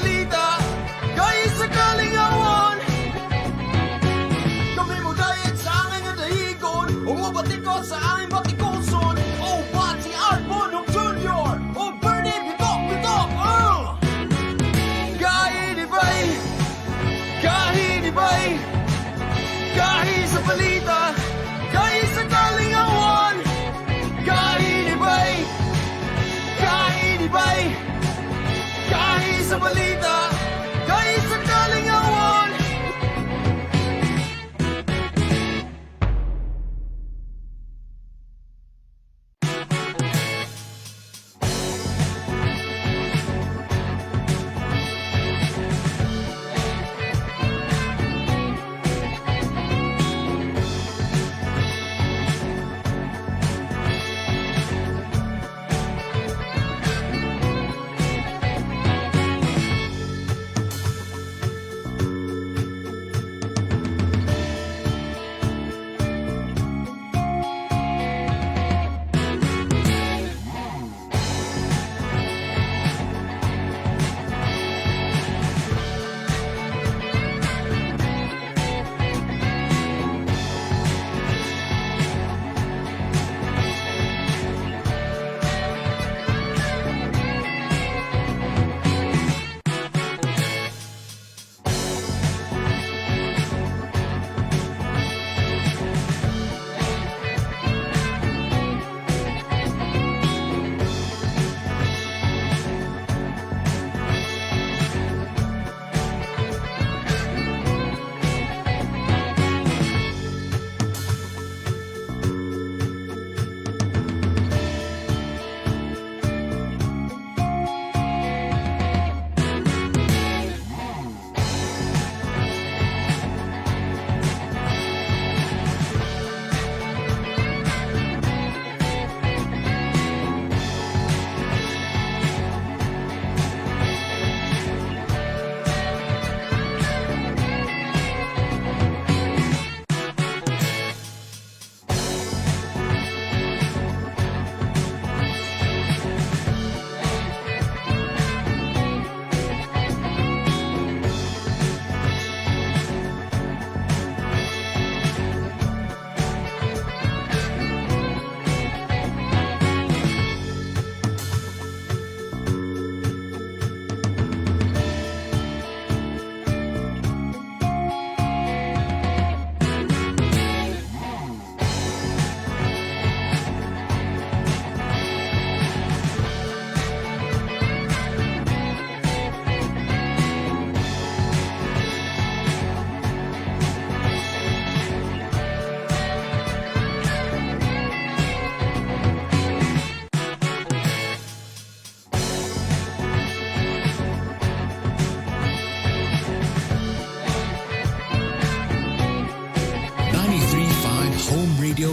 balita, kahit sa kalingawan. Kami mo dahil sa aming nadahigon, umubatik ko sa aming batikoson. O pati Arbon of Junior, o Bernie Bitok, kahit iba'y, kahit iba'y, kahit sa balita, kahit sa kalingawan. Kahit iba'y, kahit iba'y, kahit sa balita, kahit sa kalingawan.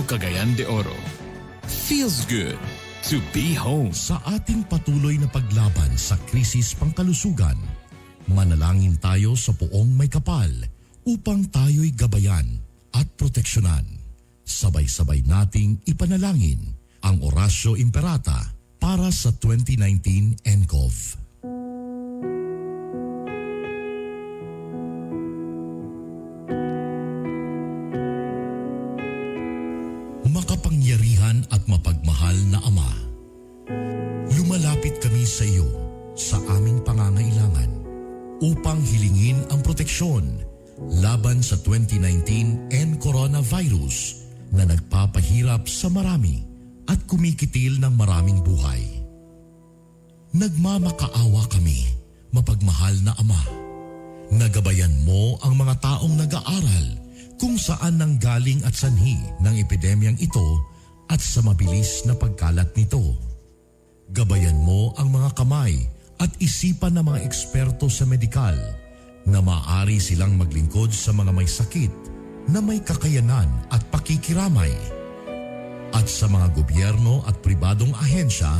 Cagayan de Oro. Feels good to be home. Sa ating patuloy na paglaban sa krisis pangkalusugan, manalangin tayo sa Poong May Kapal upang tayo'y gabayan at proteksyonan. Sabay-sabay nating ipanalangin ang Orasio Imperata para sa 2019 NCOV. Makapangyarihan at mapagmahal na Ama, lumalapit kami sa iyo sa aming pangangailangan upang hilingin ang proteksyon laban sa 2019 coronavirus na nagpapahirap sa marami at kumikitil ng maraming buhay. Nagmamakaawa kami, mapagmahal na Ama. Nagabayan mo ang mga taong nag-aaral kung saan nanggaling at sanhi ng epidemyang ito at sa mabilis na pagkalat nito. Gabayan mo ang mga kamay at isipan ng mga eksperto sa medikal na maaari silang maglingkod sa mga may sakit na may kakayanan at pakikiramay. At sa mga gobyerno at pribadong ahensya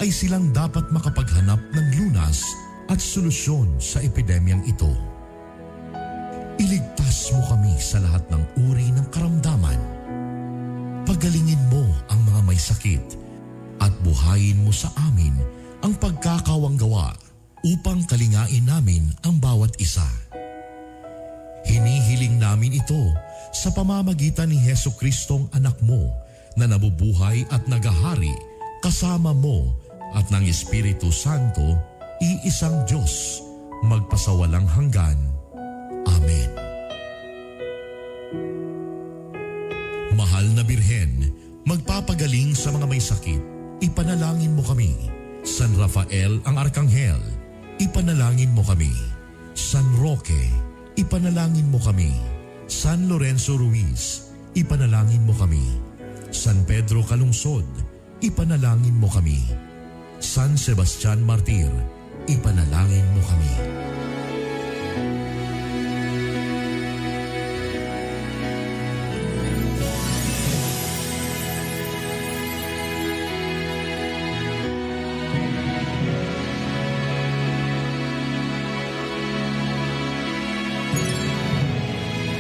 ay silang dapat makapaghanap ng lunas at solusyon sa epidemyang ito. Iligtas mo kami sa lahat ng uri ng karamdaman. Pagalingin mo ang mga may sakit at buhayin mo sa amin ang pagkakawanggawa upang kalingain namin ang bawat isa. Hinihiling namin ito sa pamamagitan ni Heso Kristong anak mo na nabubuhay at nagahari kasama mo at ng Espiritu Santo, iisang Diyos, magpasawalang hanggan. Amen. Mahal na Birhen, magpapagaling sa mga may sakit, ipanalangin mo kami. San Rafael ang Arkanghel, ipanalangin mo kami. San Roque, ipanalangin mo kami. San Lorenzo Ruiz, ipanalangin mo kami. San Pedro Calungsod, ipanalangin mo kami. San Sebastian Martir, ipanalangin mo kami.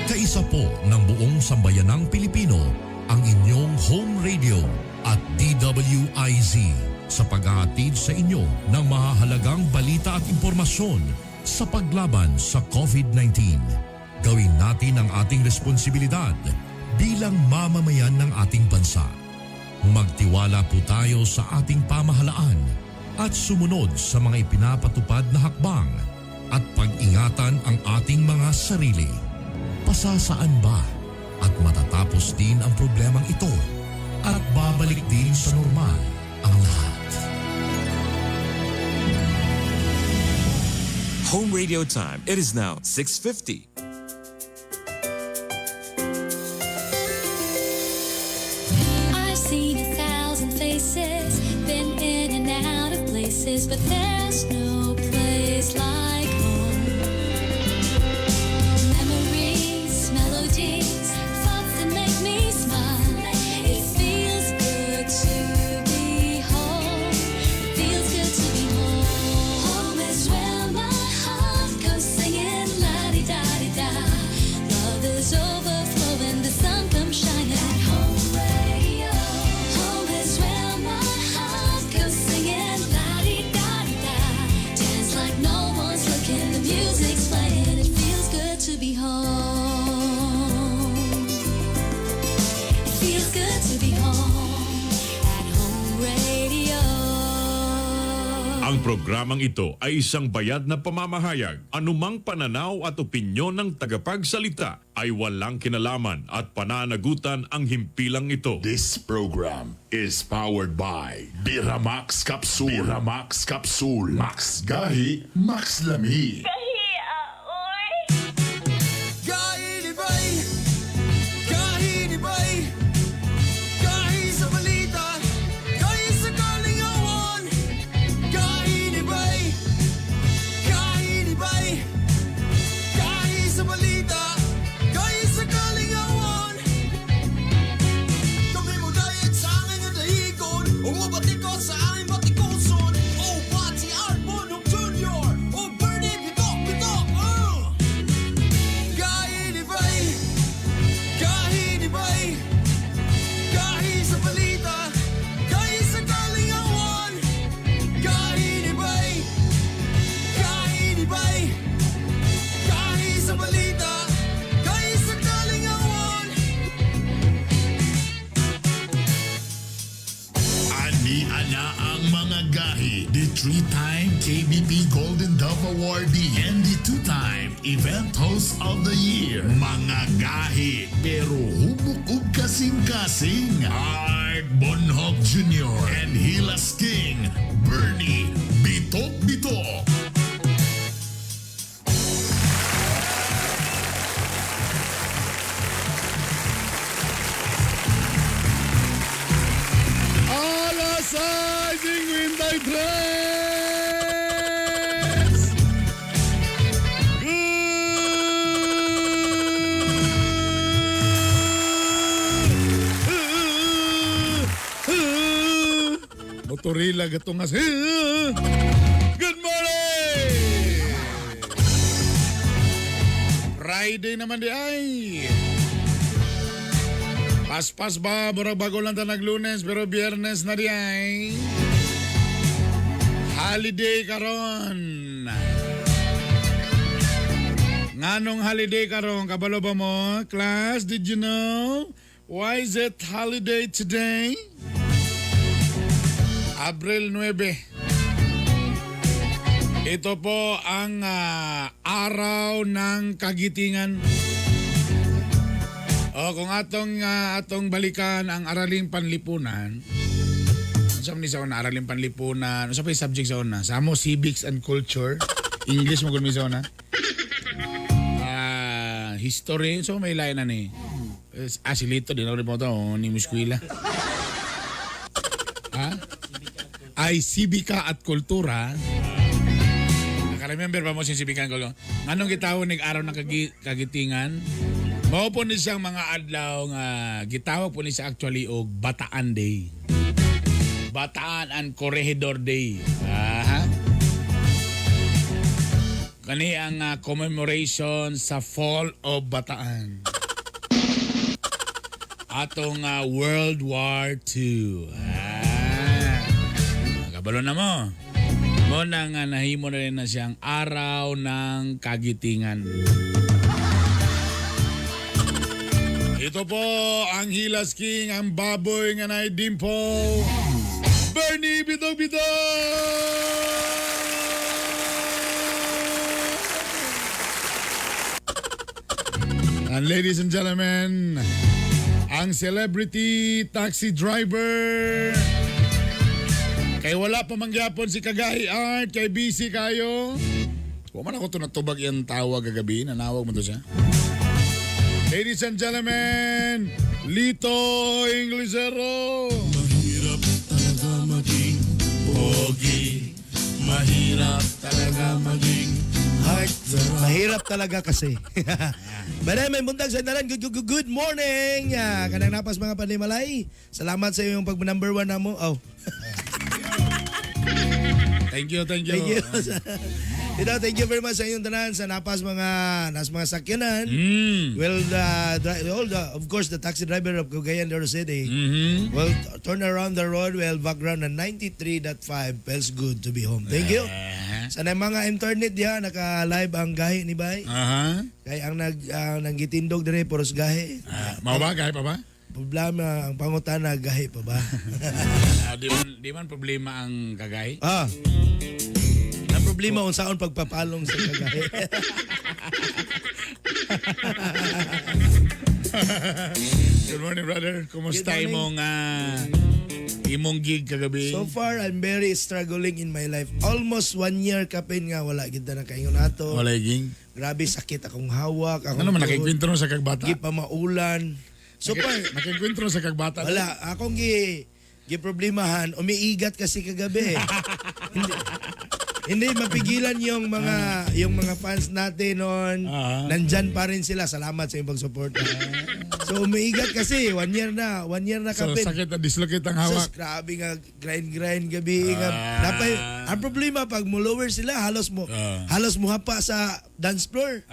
Kaisa po ng buong sambayanang Pilipino ang inyong home radio at DWIZ sa paghahatid sa inyo ng mahahalagang balita at impormasyon sa paglaban sa COVID-19. Gawin natin ang ating responsibilidad bilang mamamayan ng ating bansa. Magtiwala po tayo sa ating pamahalaan at sumunod sa mga ipinapatupad na hakbang at pag-ingatan ang ating mga sarili. Pasasaan ba at matatapos din ang problemang ito at babalik din sa normal ang lahat. Home radio time. It is now 6:50. I've seen 1,000 faces, been in and out of places, but there's no place like home. Memories, melodies, thoughts that make me smile. It feels good to be home. It feels good to be home. Home is where my heart goes singing la-di-da-di-da. Love is overflowing, the sun comes shining. Home radio. Home is where my heart goes singing la-di-da-di-da. Dance like no one's looking, the music's playing. It feels good to be home. It feels good to be home at Home Radio. Ang programang ito ay isang bayad na pamamahayag. Anumang pananaw at opinyon ng tagapagsalita ay walang kinalaman at pananagutan ang himpilang ito. This program is powered by Biramax Capsule. Biramax Capsule. Max Gahi, Max Lami. Kainibay, kainibay, kahi sa balita, kahi sa kalingawan. Kainibay, kainibay, kahi sa balita, kahi sa kalingawan. Kami mo dayag sa aking nadahigon, umabati ko sa aking batikoson. Oh, Pati Arbonok Jr. Oh, Bernie Bitok, Bitok, Kainibay, kainibay, kahi sa balita, kahi sa kalingawan. Kainibay, kainibay, kahi sa balita, kahi sa kalingawan. Ani-ana ang mga gahi. The 3-time KBP Golden Dove Awardee and the 2-time Event Host of the Year. Mga gahi, pero humukog kasing-kasing. Art Bonhoff Jr. and Hilas King, Bernie Bitok Bitok. Alas 6:53! Motorila gatong as. Good morning! Friday naman di ay. Paspas ba? Murag bago lang ta naglunes pero biyernes na di ay. Holiday karon. Nganong holiday karon kabalo ba mo? Class, did you know? Why is it holiday today? Abril 9. Ito po ang araw ng kagitingan. O kung atong balikan ang araling panlipunan. Sa ni sa una araling panlipunan, sa pa yung subject sa una? Sa mo civics and culture. English mo kun mi sa una. History, so may lain na ni. Si Lito, di na rin po ito, ni Muskwila. Ay, sibika at kultura. Remember ba mo si Sibika ko? Anong gitawag ng araw ng kagitingan? Mao po ni siyang mga adlaw nga gitawag po ni siya actually og Bataan Day. Bataan and Corregidor Day. Kani ang commemoration sa Fall of Bataan. Atong World War II. Kabalo na mo. Mo nang nahimo na rin na siyang araw ng kagitingan. Ito po ang Hilas King, ang baboy nga na dimple, Bernie Bito-Bito! And ladies and gentlemen, ang celebrity taxi driver. Kay wala pa mangyapon si Kagahi Art, kay busy kayo. Huwag man ako ito natubag yung tawag kagabi, nanawag mo to siya. Ladies and gentlemen, Lito Inglesero. Mahirap talaga maging pogi. Mahirap talaga maging heartthrob. Mahirap talaga kasi. Bale, may buntag sa naran. Good morning. Kanang napas mga panimalay. Salamat sa iyong pag-number 1 na mo. Oh. Thank you. Thank you. Thank you very much sa inyong tanan sa napas mga sakyanan. Well, of course, the taxi driver of Cagayan de Oro City will turn around the road, well, background na 93.5 feels good to be home. Thank you. Sa mga internet diha, naka-live ang gahi ni Bay. Kaya ang nanggitindog dire puros gahi. Mao ba? Gahi pa ba? Problema ang pangutana, gahi pa ba? Di man problema ang kagahi? Ang problema kung saan pagpapalong sa kagahi. Good morning, brother. Kumusta imong gig kagabi? So far, I'm very struggling in my life. Almost 1 year kapin nga wala kita na kaingon ato. Wala ging. Grabe sakit akong hawak. Ano man nakikwento sa kagbata? Gi pa maulan. So far, nakikwento sa kagbata? Wala. Akong giproblemahan, umiigat kasi kagabi. Hindi mapigilan yung mga fans natin noon. Nandyan pa rin sila. Salamat sa iyong pagsuporta. So umiigat kasi 1 year na. 1 year na So kapin. sakit na dislocate ang hawak. Grabe nga grind gabi nga. Ang problema pag mo lower sila halos mo hapa sa dance floor.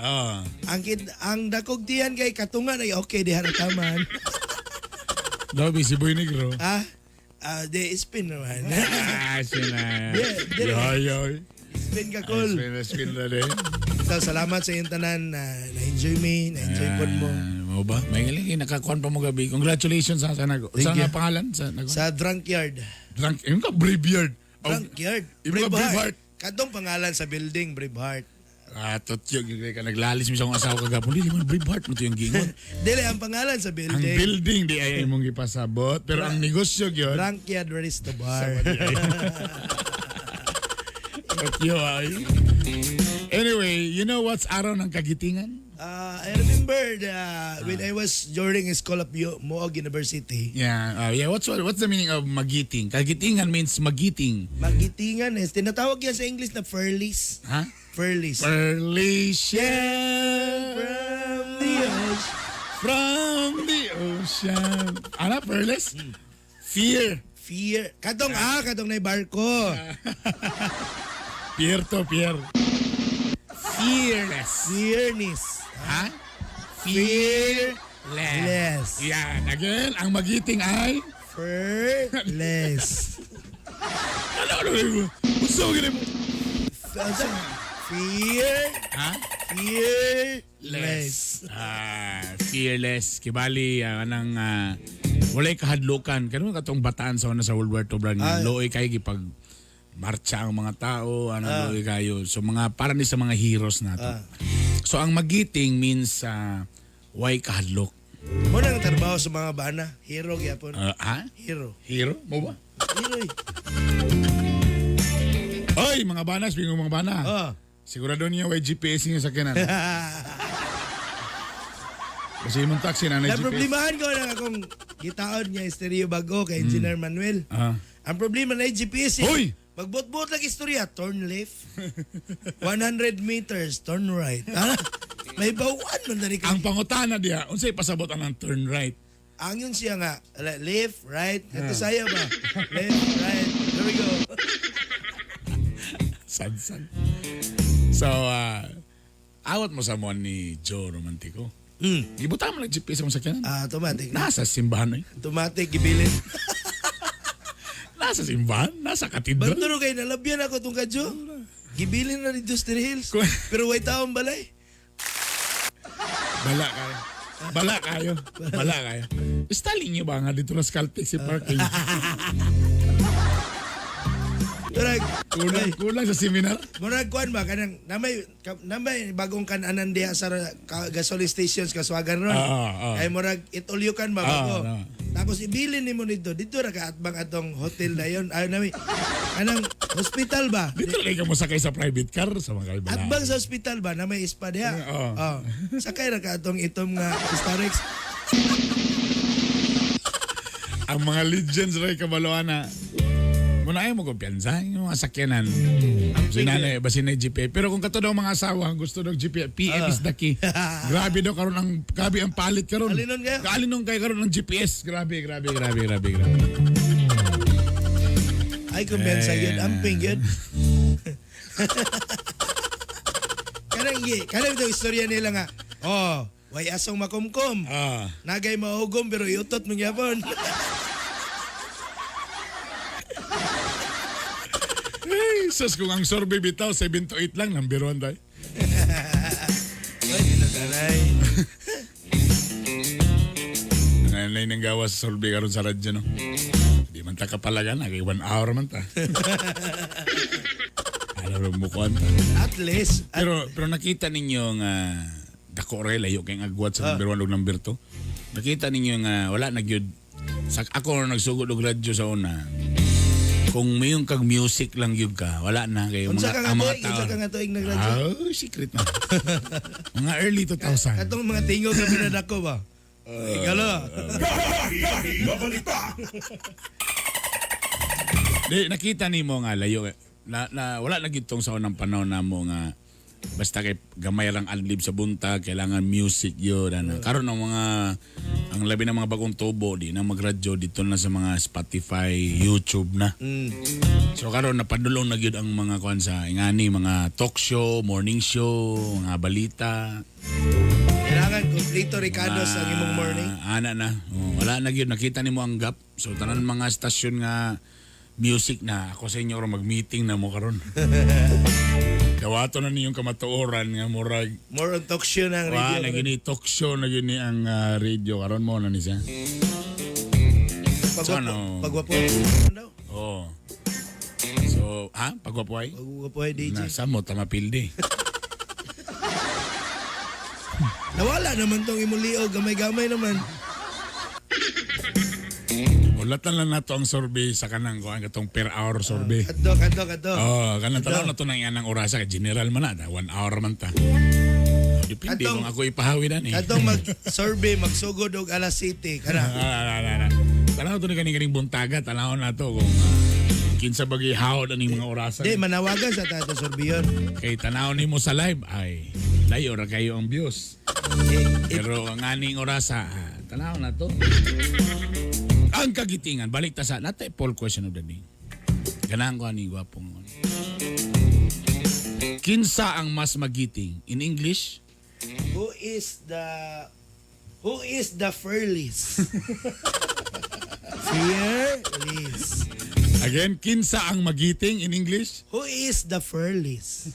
Ang dakog tiyan kay katungan ay okay diha na taman. Dabi si Boy Negro. De spin naman. Sina. Yeah, spin ka cool. Spin na rin. So, salamat sa iyong tanan na-enjoy na-enjoy po mo. Mo ba? May galing nakakuan pa mo gabi. Congratulations sa nago. Sa nga pangalan Sa Drunkyard. Yung ka Braveheart. Drunkyard. Yung ka Braveheart. Kadtong pangalan sa building Braveheart. Totyo ka naglalis mo sa akong asawa kagapon. Dili man Braveheart mo to yung gingon. Dili ang pangalan sa Ang building. building di ay imong ipasabot, pero ang negosyo gyud. Drunkyard where is the bar? Totyo ay. Anyway, you know what's araw ng kagitingan? I remember when I was during School of Moog University. Yeah. What's the meaning of magiting? Kagitingan means magiting. Magitingan tinatawag yan sa English na furlies. Ha? Furlies. Perlician from the ocean. Ano? Perles? Fear. Kadong na barko. Pier to pier. Fearless. Fearness. Ha? Fearless. Yan. Again, ang magiting ay? Fearless. Ano? Gusto mo ganun mo? Fear. Ha? Fearless. Fearless. Kibali, anang walay kahadlukan. Kano katong bataan sa una sa World War II brang looy kay gipag marcha ang mga tao, looy kayo. So mga para ni sa mga heroes nato. So ang magiting means way kahadlok. Mo nang trabaho sa mga bana, hero gyapon. Hero. Hero mo ba? Hero. Oy, mga banas, bingo mga bana. Sigurado niya way GPS niya sa kanan. Kasi yung taxi na Na GPS. problemahan ko na akong gitaon niya stereo bago kay Engineer Manuel. Ang problema na yung GPS Hoy! magbot-bot lang istorya, turn left. 100 meters, turn right. May bawaan man na rin Ang pangutana diya, unsay pasabot ang turn right. Ang yun siya nga, left, right. Ito saya ba? Left, right. There we go. Sad. So, awat mo sa mo ni Joe Romantico. Ibuta mo lang GPS mo sa kanan. Automatic. Nasa simbahan eh. Automatic, gibilin. Nasa simbahan, nasa katedral. Banturo kayo, nalabyan ako itong kadyo. Gibilin na ni Dusty Hills. Pero way taong balay. Bala kayo. Stalin nyo ba nga dito na Caltex si parking? Kulang sa seminar. Murag kuan ba kanang namay bagong kananan diha sa gasoline stations kaswagan ron. Ay murag itulyukan ba bago. Tapos ibilin nimo dito ra ka atbang atong hotel na yon. Ay nami anang hospital ba? Dito lang ka mo sakay sa private car sa mga kaibala. Atbang sa hospital ba na may spa diha. Sakay ra ka atong itom nga Starex. Ang mga legends ray kabaloan na muna ayaw mo kumpiyansa yung mga sakyanan. Sinanay, basin na GP. Pero kung kato daw mga asawa, gusto daw GP, PM is the key. Grabe daw karon ang palit karon. Alinon kayo? Alinon kayo karon ng GPS. Grabe. Ay kumpiyansa yun, amping yun. Kanang ito istorya nila nga, way asong makumkum. Nagay mahugom pero iutot mong yapon. Sus, kung ang survey bitaw, 7 to 8 lang, number 1 tayo. Ay, nilaganay. Nanay nang gawa sa survey karon sa radyo, no? Di man ta kapalagan, nagay 1 hour man ta. Alam mo ko ta. At least. Pero nakita ninyo nga dako ray layo kay agwat sa number 1 ug number 2. Nakita ninyo nga wala nagyud. Ako nagsugod og radyo sa una. Kung mayong kag music lang yun ka, wala na kayo Unsa mga ka tao. nga tuig nagradyo? Secret na. Mga early 2000. Katong mga tingog na pinadako ba? Gala. Di, nakita ni mo nga layo. Na wala na gitong sa unang panahon na mo nga basta kay gamay lang adlib sa buntag, kailangan music yun. Karon ang mga ang labi ng mga bagong tubo di na magradyo dito na sa mga Spotify, YouTube na. So karon napadulong na gyud ang mga kuan sa ingani mga talk show, morning show, mga balita. Kailangan kompleto Ricardo sa imong morning. Ana na. Wala na gyud nakita nimo ang gap. So tanan mga stasyon nga music na ako sa inyo mag-meeting na mo karon. Dawato na niyong kamatuoran nga murag more on talk show ng radio. Na gini talk show na gini ang radio karon mo na ni siya. Pagwapo. Oh. So, pagwapo ay? Pagwapo ay DJ. Nasa mo tamapilde. Nawala naman tong imulio, gamay-gamay naman. Ulatan lang nato ang survey sa kanang kuan katong per hour survey. Kadto. Kanang tanaw na to nang yanang orasa kay general man na 1 hour man ta. Depende kung ako ipahawi na ni. Kadtong mag-survey magsugod og alas 7 kana. Tanaw to ni kaning buntaga, tanaw na to kung kinsa bagi hawd aning mga orasa. Di manawagan sa tato surveyon. Kay tanaw nimo sa live ay layo ra kayo ang views. Pero ang aning orasa, tanaw na to. Ang kagitingan, balik ta sa natay poll question of the day. Ganaan ko ani gwapong. Kinsa ang mas magiting in English? Who is the fearless? Fearless. Again, kinsa ang magiting in English? Who is the fearless?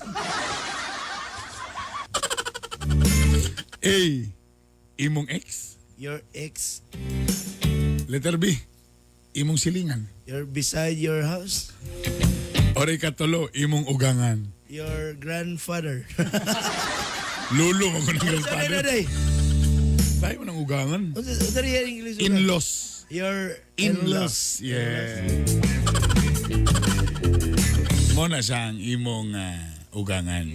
A. Imong ex. Your ex. Letter B. Imong silingan. Your beside your house. Or ikatulo, imong ugangan. Your grandfather. Lulo mo ko ng grandfather. Day. Tayo mo ng ugangan. Unsa rin English? In-laws. Your In-laws. Yeah. Mo na siyang imong ugangan.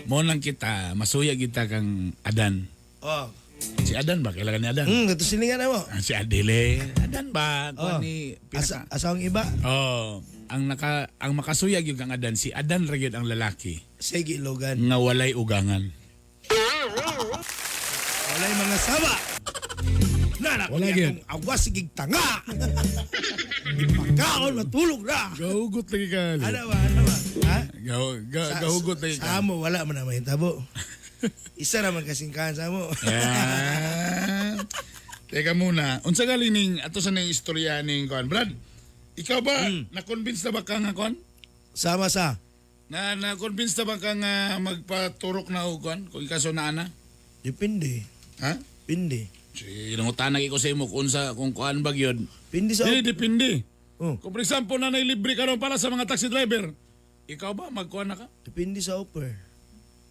Mo lang kita, masuya kita kang Adan. Oh. Si Adan ba? Kailangan ni Adan? Ito silingan na mo. Si Adele. Adan ba? Oh. Ni Asawang iba. Oh, ang makasuyag yung kang Adan, si Adan ra gyud ang lalaki Sige, Logan. nga walay ugangan. Walay mga saba. Nanak, Wala wala gyud. awas sigig tanga. Ipakaon, matulog na. Gahugot lagi ka. Ano ba? Ha? Gahugot lagi ka. Sa amo, wala man na mahitabo. Isa naman kasing kan sa amo. Yan. Teka muna, unsa galing ning ato sa ning istorya ning kuan, Brad? Ikaw ba na-convince na ba ka nga kuan? Sama sa. Na-convince na ba ka nga magpaturok na og kuan kung ikaso na ana? Depende. Ha? Pindi. Si nangutanag ko sa imo kung kuan ba gyud. Pindi sa. Depende. Oh. Kung for example na libre ka ron para sa mga taxi driver, ikaw ba magkuan na ka? Depende sa offer.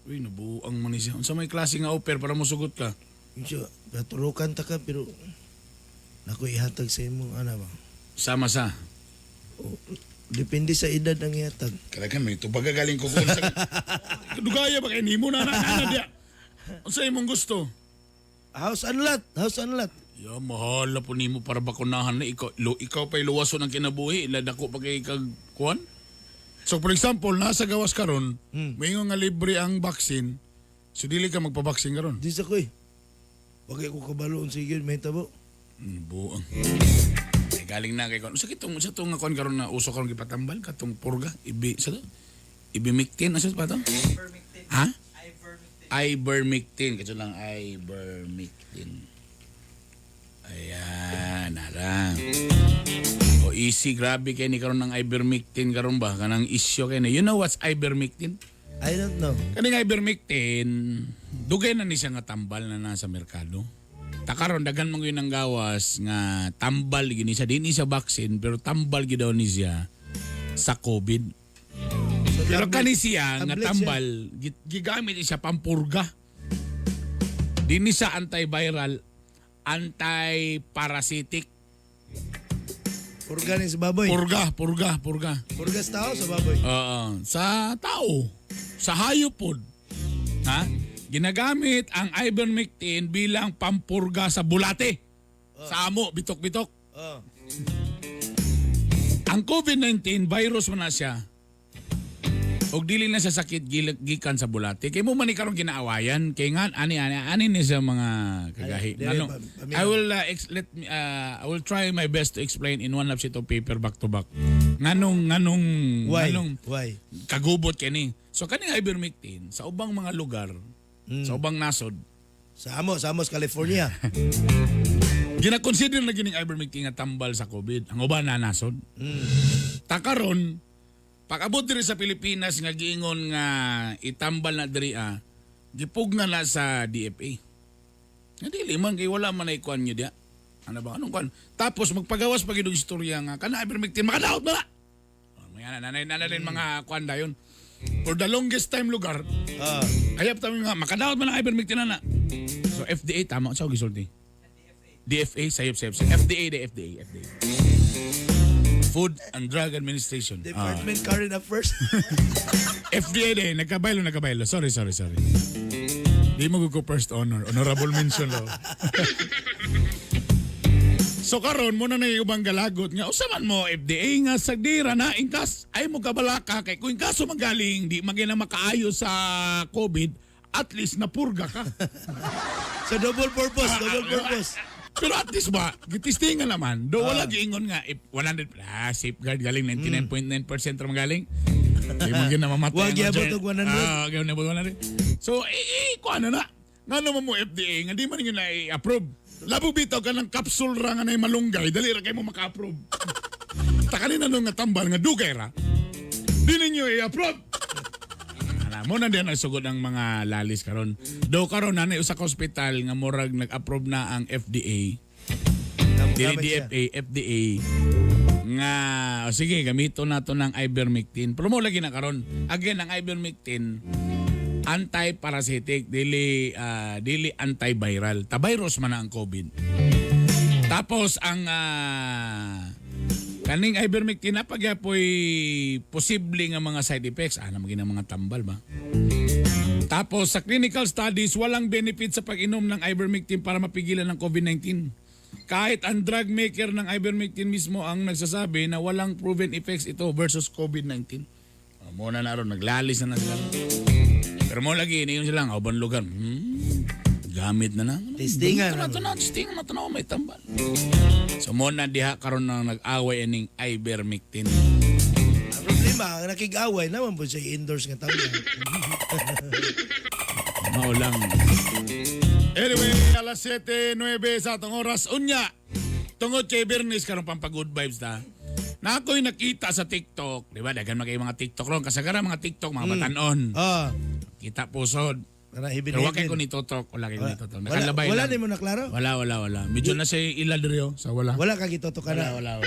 Uy, nabuang man ni siya. Unsa may klase nga offer para mosugot ka? Yung naturukan ta ka pero naku ihatag sa imo ana ba? Sama sa. Depende sa edad ang ihatag. Kalagan may tubag galing ko kung sa dugaya ba kay nimo na dia. Unsa imong gusto? House and lot. House and lot. Ya, mahal na po nimo para bakunahan na ikaw pa'y luwaso ng kinabuhi. Iladako pa kay kag kuan. So for example, nasa gawas ka ron, mayingon nga libre ang vaccine, so dili ka magpabaksin ka ron. Di sa ko eh. Wag ko kabaloon sige may tabo. Buang. Ay, galing na kay kuan. Sa tong nga kuan karon na uso karon gipatambal katong purga, sa to? Ivermectin asa pa to? Ivermectin. Ha? Ivermectin. Kaso lang Ivermectin. Ayan, narang. O easy, grabe kayo ni karon ng Ivermectin karon ba? Kanang isyo kayo na. You know what's Ivermectin? I don't know. Kaning Ivermectin, dugay na ni siya nga tambal na nasa merkado. Takaron dagan man gyud ng gawas nga tambal gini siya, di ni siya vaccine pero tambal gyud daw ni siya sa COVID. So, Pero tablet- kani siya nga tablet tambal gigamit ni siya pampurga. Di ni siya antiviral, anti-parasitic. Purga ni sa baboy. Purga. Purga sa tao sa baboy. Sa tao, sa hayop pod. Ha? Ginagamit ang Ivermectin bilang pampurga sa bulate. Sa amo, bitok-bitok. Oh. Ang COVID-19 virus man na siya. Og dili na sa sakit gikan sa bulate. Kay mo man ni karon kinaawayan kay nga ani ni sa mga kagahi. Ay, Ano? dili, I will I will try my best to explain in one sheet of paper back to back. Nganong Why? kagubot kini. So kaning Ivermectin sa ubang mga lugar, sa ubang nasod, Sa Amos, California. gina-consider na gining Ivermectin nga tambal sa COVID. Ang uban na nasod. Takaron, pag-abot diri sa Pilipinas nga giingon nga itambal na diri gipugna na sa DFA. Nga dili man kay wala man ay kuan niyo dia. Ano ba anong kuan? Tapos magpagawas pa gid og istorya nga kana Ivermectin makadaot na. May nanay mga kuan dayon. For the longest time lugar, ayap tami nga makadaot man ang Ivermectin na. So FDA tama sa gisulti. DFA sayop. FDA. Food and Drug Administration. Department Current Affairs. FDA din. Nagkabaylo. Sorry. Di mo ko first honor. Honorable mention lo. So karon mo na ubang galagot nga usaman mo FDA nga sagdira na ingkas ay mo kabalaka kay kung kaso magaling di magina makaayo sa COVID at least napurga ka. So double purpose. Pero at least ba, gitistingan naman. Do wala giingon nga, 100, safeguard galing, 99.9% ra magaling. Di mo ginamamatay. Wag yabot og 100. Gawin na 100. So, kuha na. Nga naman mo FDA, nga di man yun na i-approve. Labo bitaw ka ng capsule ra nga na malunggay, dali ra kayo mo maka-approve. Takanin na nung nga tambal, nga dugay ra. Di ninyo i-approve. mo na din ang sugod ng mga lalis karon. Do karon na usa ka hospital nga murag nag-approve na ang FDA. Dili DFA, FDA nga sige gamito nato ng ivermectin. Pero mo lagi na karon. Again ang ivermectin anti-parasitic, dili antiviral. Ta-virus man na ang COVID. Tapos ang kaning ivermectin na pagyapoy posible nga mga side effects maging mga tambal ba. Tapos sa clinical studies walang benefit sa pag-inom ng ivermectin para mapigilan ng COVID-19. Kahit ang drug maker ng ivermectin mismo ang nagsasabi na walang proven effects ito versus COVID-19. Muna na ron, naglalis na sila. Pero mo lagi, iniyon sila ang auban lugar. Gamit na na. Testingan. Testingan na to may tambal. So muna diha karon na nag-away aning ivermectin. Ang problema, ang nakig-away naman po siya indoors nga tao. Maulang. Anyway, alas 7:09 sa atong oras. Unya, tungod kay Bernice karong pampag-good vibes ta. Na ako'y nakita sa TikTok. Di ba? Dagan mga TikTok ron. Kasagaran mga TikTok, mga batanon. Kita pusod. Pero wala kayo nitotok. Wala kayo nitotok. Nakalabay wala lang. din mo na klaro? Wala. Medyo na siya iladrio. Sa wala. Wala ka gitotok ka na? Wala.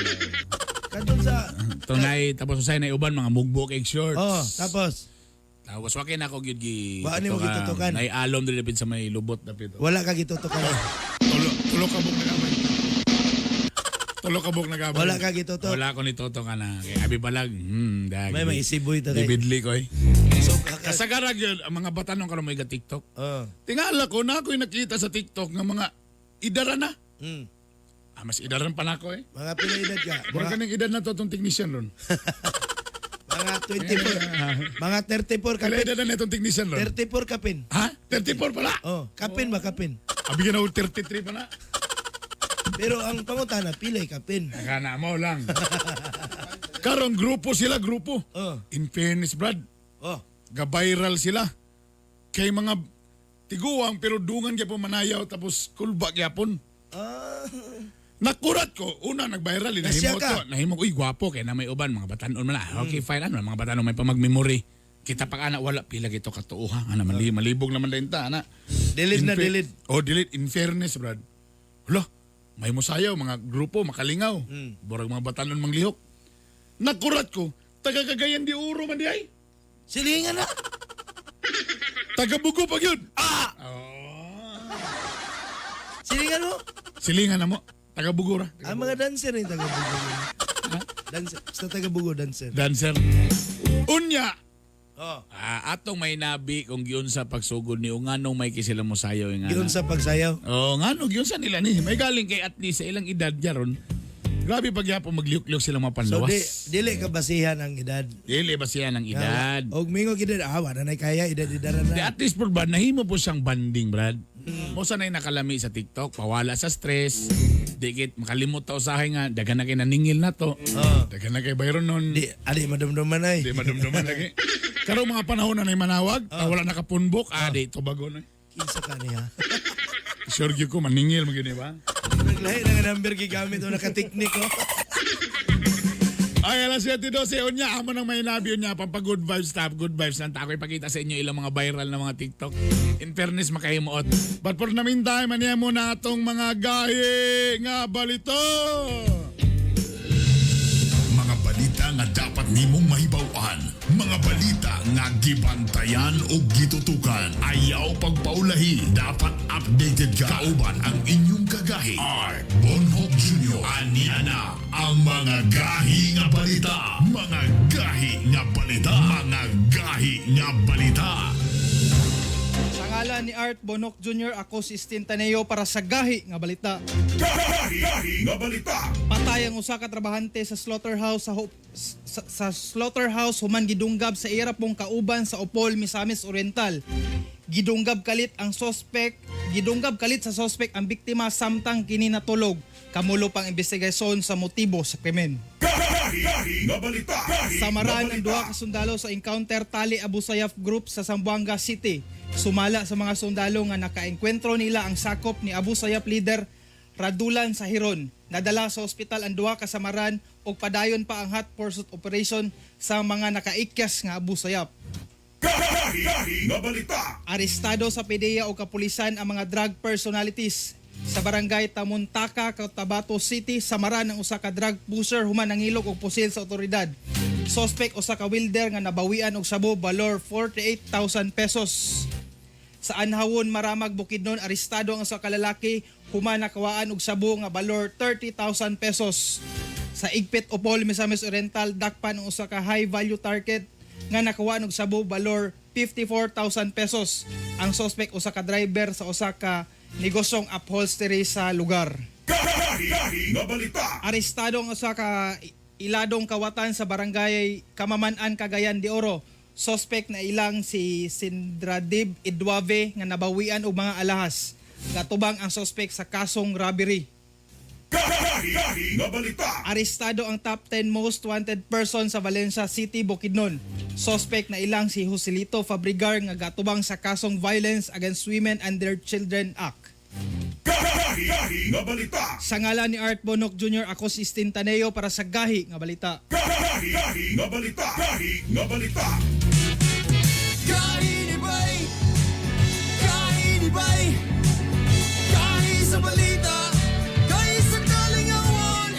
Kadun sa... Tunay, tapos usay na iuban, mga mugbok egg shorts. Tapos? Tapos wakay na ako gi Wala mo gitotokan? Naialom din dapit sa may lubot dapit. Wala ka gitotok ka na? Tulo ka buk na gamay. Tulo ka buk na gamay. Wala ka gitotok? Wala ko nitotok ka na. Kaya abi balag. May maisiboy ta kay. Bibidli ko eh. So, Kasagarag yun, ang mga batanong karon may TikTok. Tingala ko na ako'y nakita sa TikTok ng mga idara na. Mas idaran pa na ako eh. Mga pinaedad ka? Mura ka ng edad na to itong technician ron. Mga 24. Mga 34 Kala kapin. edad na itong technician ron. 34 kapin. Ha? 34 pala? Kapin ba kapin? Abigyan ako 33 pala. Pero ang pangutana, pilay kapin. Nakana mo lang. Karong grupo sila, grupo. In fairness, Brad. Ga-viral sila. Kay mga tiguang pero dungan kaya po manayaw tapos kulba gyapon. Nakurat ko. Una, nag-viral. Nasya ka. Nahimo ko, gwapo. Kaya na may uban. Mga batanon man na. Okay, fine. Mga batanon may pamag-memory. Kita pa ana wala. Pila gito katuuha. Malibog naman din ta. Delete na delete. Delete. In fairness, Brad. Hala, may musayaw. Mga grupo, makalingaw. Borag mga batanon manglihok. Nakurat ko. Taga-Cagayan de Oro man di ay. Silingan na. Taga-Bugo pag yun. Silingan mo. Silingan na mo. Taga-Bugura. Ang mga dancer yung taga-bugo. Dancer. Sa taga-bugo, dancer. Dancer. Unya. Atong may nabi kung giyon sa pagsugod ni nganong may kisila mo sayaw. Giyon sa pagsayaw. Ngano giyon sa nila ni. May galing kay at least sa ilang edad jaron. Grabe pag yapo magliuk-liuk sila mga panlawas. So dili ka basihan ang edad. Dili basihan ang edad. Og mingo gid wala na kaya edad-edad na. At least Brad, nahimo po siyang banding, Brad. Mo sanay nakalami sa TikTok, pawala sa stress. Dikit makalimot ta usahay nga daghan na kay naningil na to. Daghan na kay bayron nun. Di madumduman ay. Di madumduman lagi. Karong mga panahon na manawag, wala nakapunbok, di tubago na. Kinsa ka niya. Sure gyud ko maningil magyud ba? Naglahi na nga number gigamit o nakateknik ko. Ay, alas 7:12 unya amo nang may nabi unya pampag good vibes stop good vibes nang ako ipakita sa inyo ilang mga viral na mga TikTok. In fairness makahimuot. But for the meantime, maniya mo na atong mga gahi nga balito. Mga balita nga dapat nimong mahibaw-an. Mga balita nga gibantayan o gitutukan. Ayaw pagpaulahi. Dapat updated ka. Kauban ang inyong kagahi. Art Bonhoc Jr. Aniana ang mga gahi nga balita. Mga gahi nga balita. Mga gahi nga balita. Sa ngalan ni Art Bonhoc Jr., ako si Stintaneo para sa gahi nga balita. Gahi nga balita. Patay ang usa ka trabahante sa slaughterhouse sa slaughterhouse human gidunggab sa ira pong kauban sa Opol, Misamis Oriental. Gidunggab kalit sa suspect ang biktima samtang kini natulog. Kamulo pang investigasyon sa motibo sa krimen. Gahi nga balita. Samaran ang duha ka sundalo sa encounter Tali Abu Sayyaf Group sa Zamboanga City. Sumala sa mga sundalo nga nakaengkwentro nila ang sakop ni Abu Sayyaf leader Radulan sa Hiron. Nadala sa ospital ang duha ka samaran ug padayon pa ang hot pursuit operation sa mga nakaikyas nga Abu Sayyaf. Gahi nga balita. Arestado sa PDEA o kapulisan ang mga drug personalities sa barangay Tamuntaka, Cotabato City, samaran ng usa ka drug pusher human nangilog og pusil sa otoridad. Suspect usa ka welder nga nabawian og sabo balor 48,000 pesos. Sa Anhawon, Maramag, Bukidnon, arestado ang usa ka lalaki human nakawaan og sabo nga balor 30,000 pesos. Sa Igpit, Opol, Misamis Oriental, dakpan ang usa ka high value target nga nakawaan og sabo balor 54,000 pesos. Ang suspect usa ka driver sa usa ka negosyong upholstery sa lugar. Gahi nga balita. Arestado ang usa ka iladong kawatan sa barangay Kamaman-an, Cagayan de Oro. Suspect na ilang si Sindradib Idwave nga nabawian og mga alahas. Gatubang ang suspect sa kasong robbery. Gahi nga balita. Arestado ang top 10 most wanted person sa Valencia City, Bukidnon. Suspect na ilang si Joselito Fabrigar nga gatubang sa kasong Violence Against Women and Their Children Act. Gahi nga balita. Sa ngalan ni Art Bonok Jr., ako si Stintaneo para sa Gahi nga Balita. Gahi nga balita. Gahi nga balita. Gahi ni Bay! Gahi ni Bay! Gahi sa balita! Gahi sa kalingawan!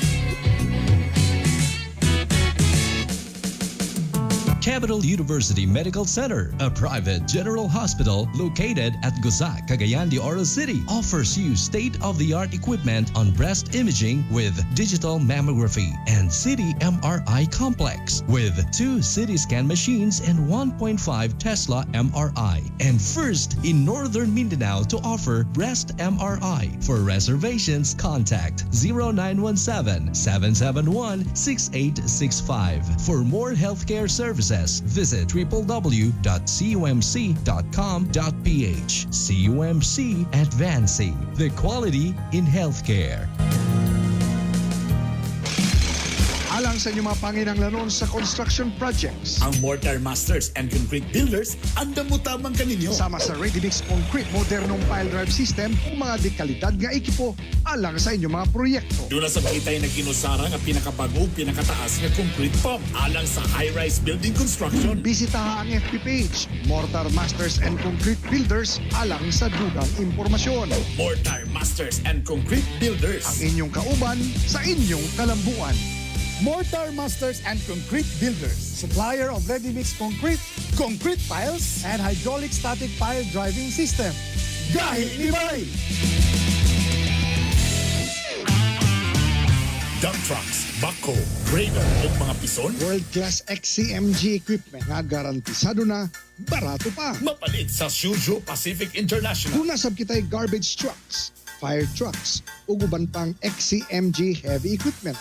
Capital University Medical Center, a private general hospital located at Guzac, Cagayan de Oro City, offers you state-of-the-art equipment on breast imaging with digital mammography and CT MRI complex with 2 CT scan machines and 1.5 Tesla MRI, and first in Northern Mindanao to offer breast MRI. For reservations, contact 0917-771-6865. For more healthcare services, visit www.cumc.com.ph. CUMC Advancing the Quality in Healthcare. Alang sa inyong mga panginanglanon sa construction projects. Ang Mortar Masters and Concrete Builders andam mo tamang kaninyo. Sama sa ready-mix concrete modernong pile drive system o mga dekalidad nga ekipo alang sa inyong mga proyekto. Doon na sa kitay na ginusara nga pinakabago, pinakataas nga concrete pump alang sa high-rise building construction. Bisitaha ang FB page, Mortar Masters and Concrete Builders alang sa dugang impormasyon. Mortar Masters and Concrete Builders. Ang inyong kauban sa inyong kalambuan. Mortar Masters and Concrete Builders, supplier of ready-mix concrete, concrete piles, and hydraulic static pile driving system. Gahi ni Bay! Dump trucks, backhoe, grader o mga pison. World-class XCMG equipment nga garantisado na, barato pa. Mapalit sa Shuzhou Pacific International. Kunasab kita'y garbage trucks, fire trucks, ug uban pang XCMG heavy equipment.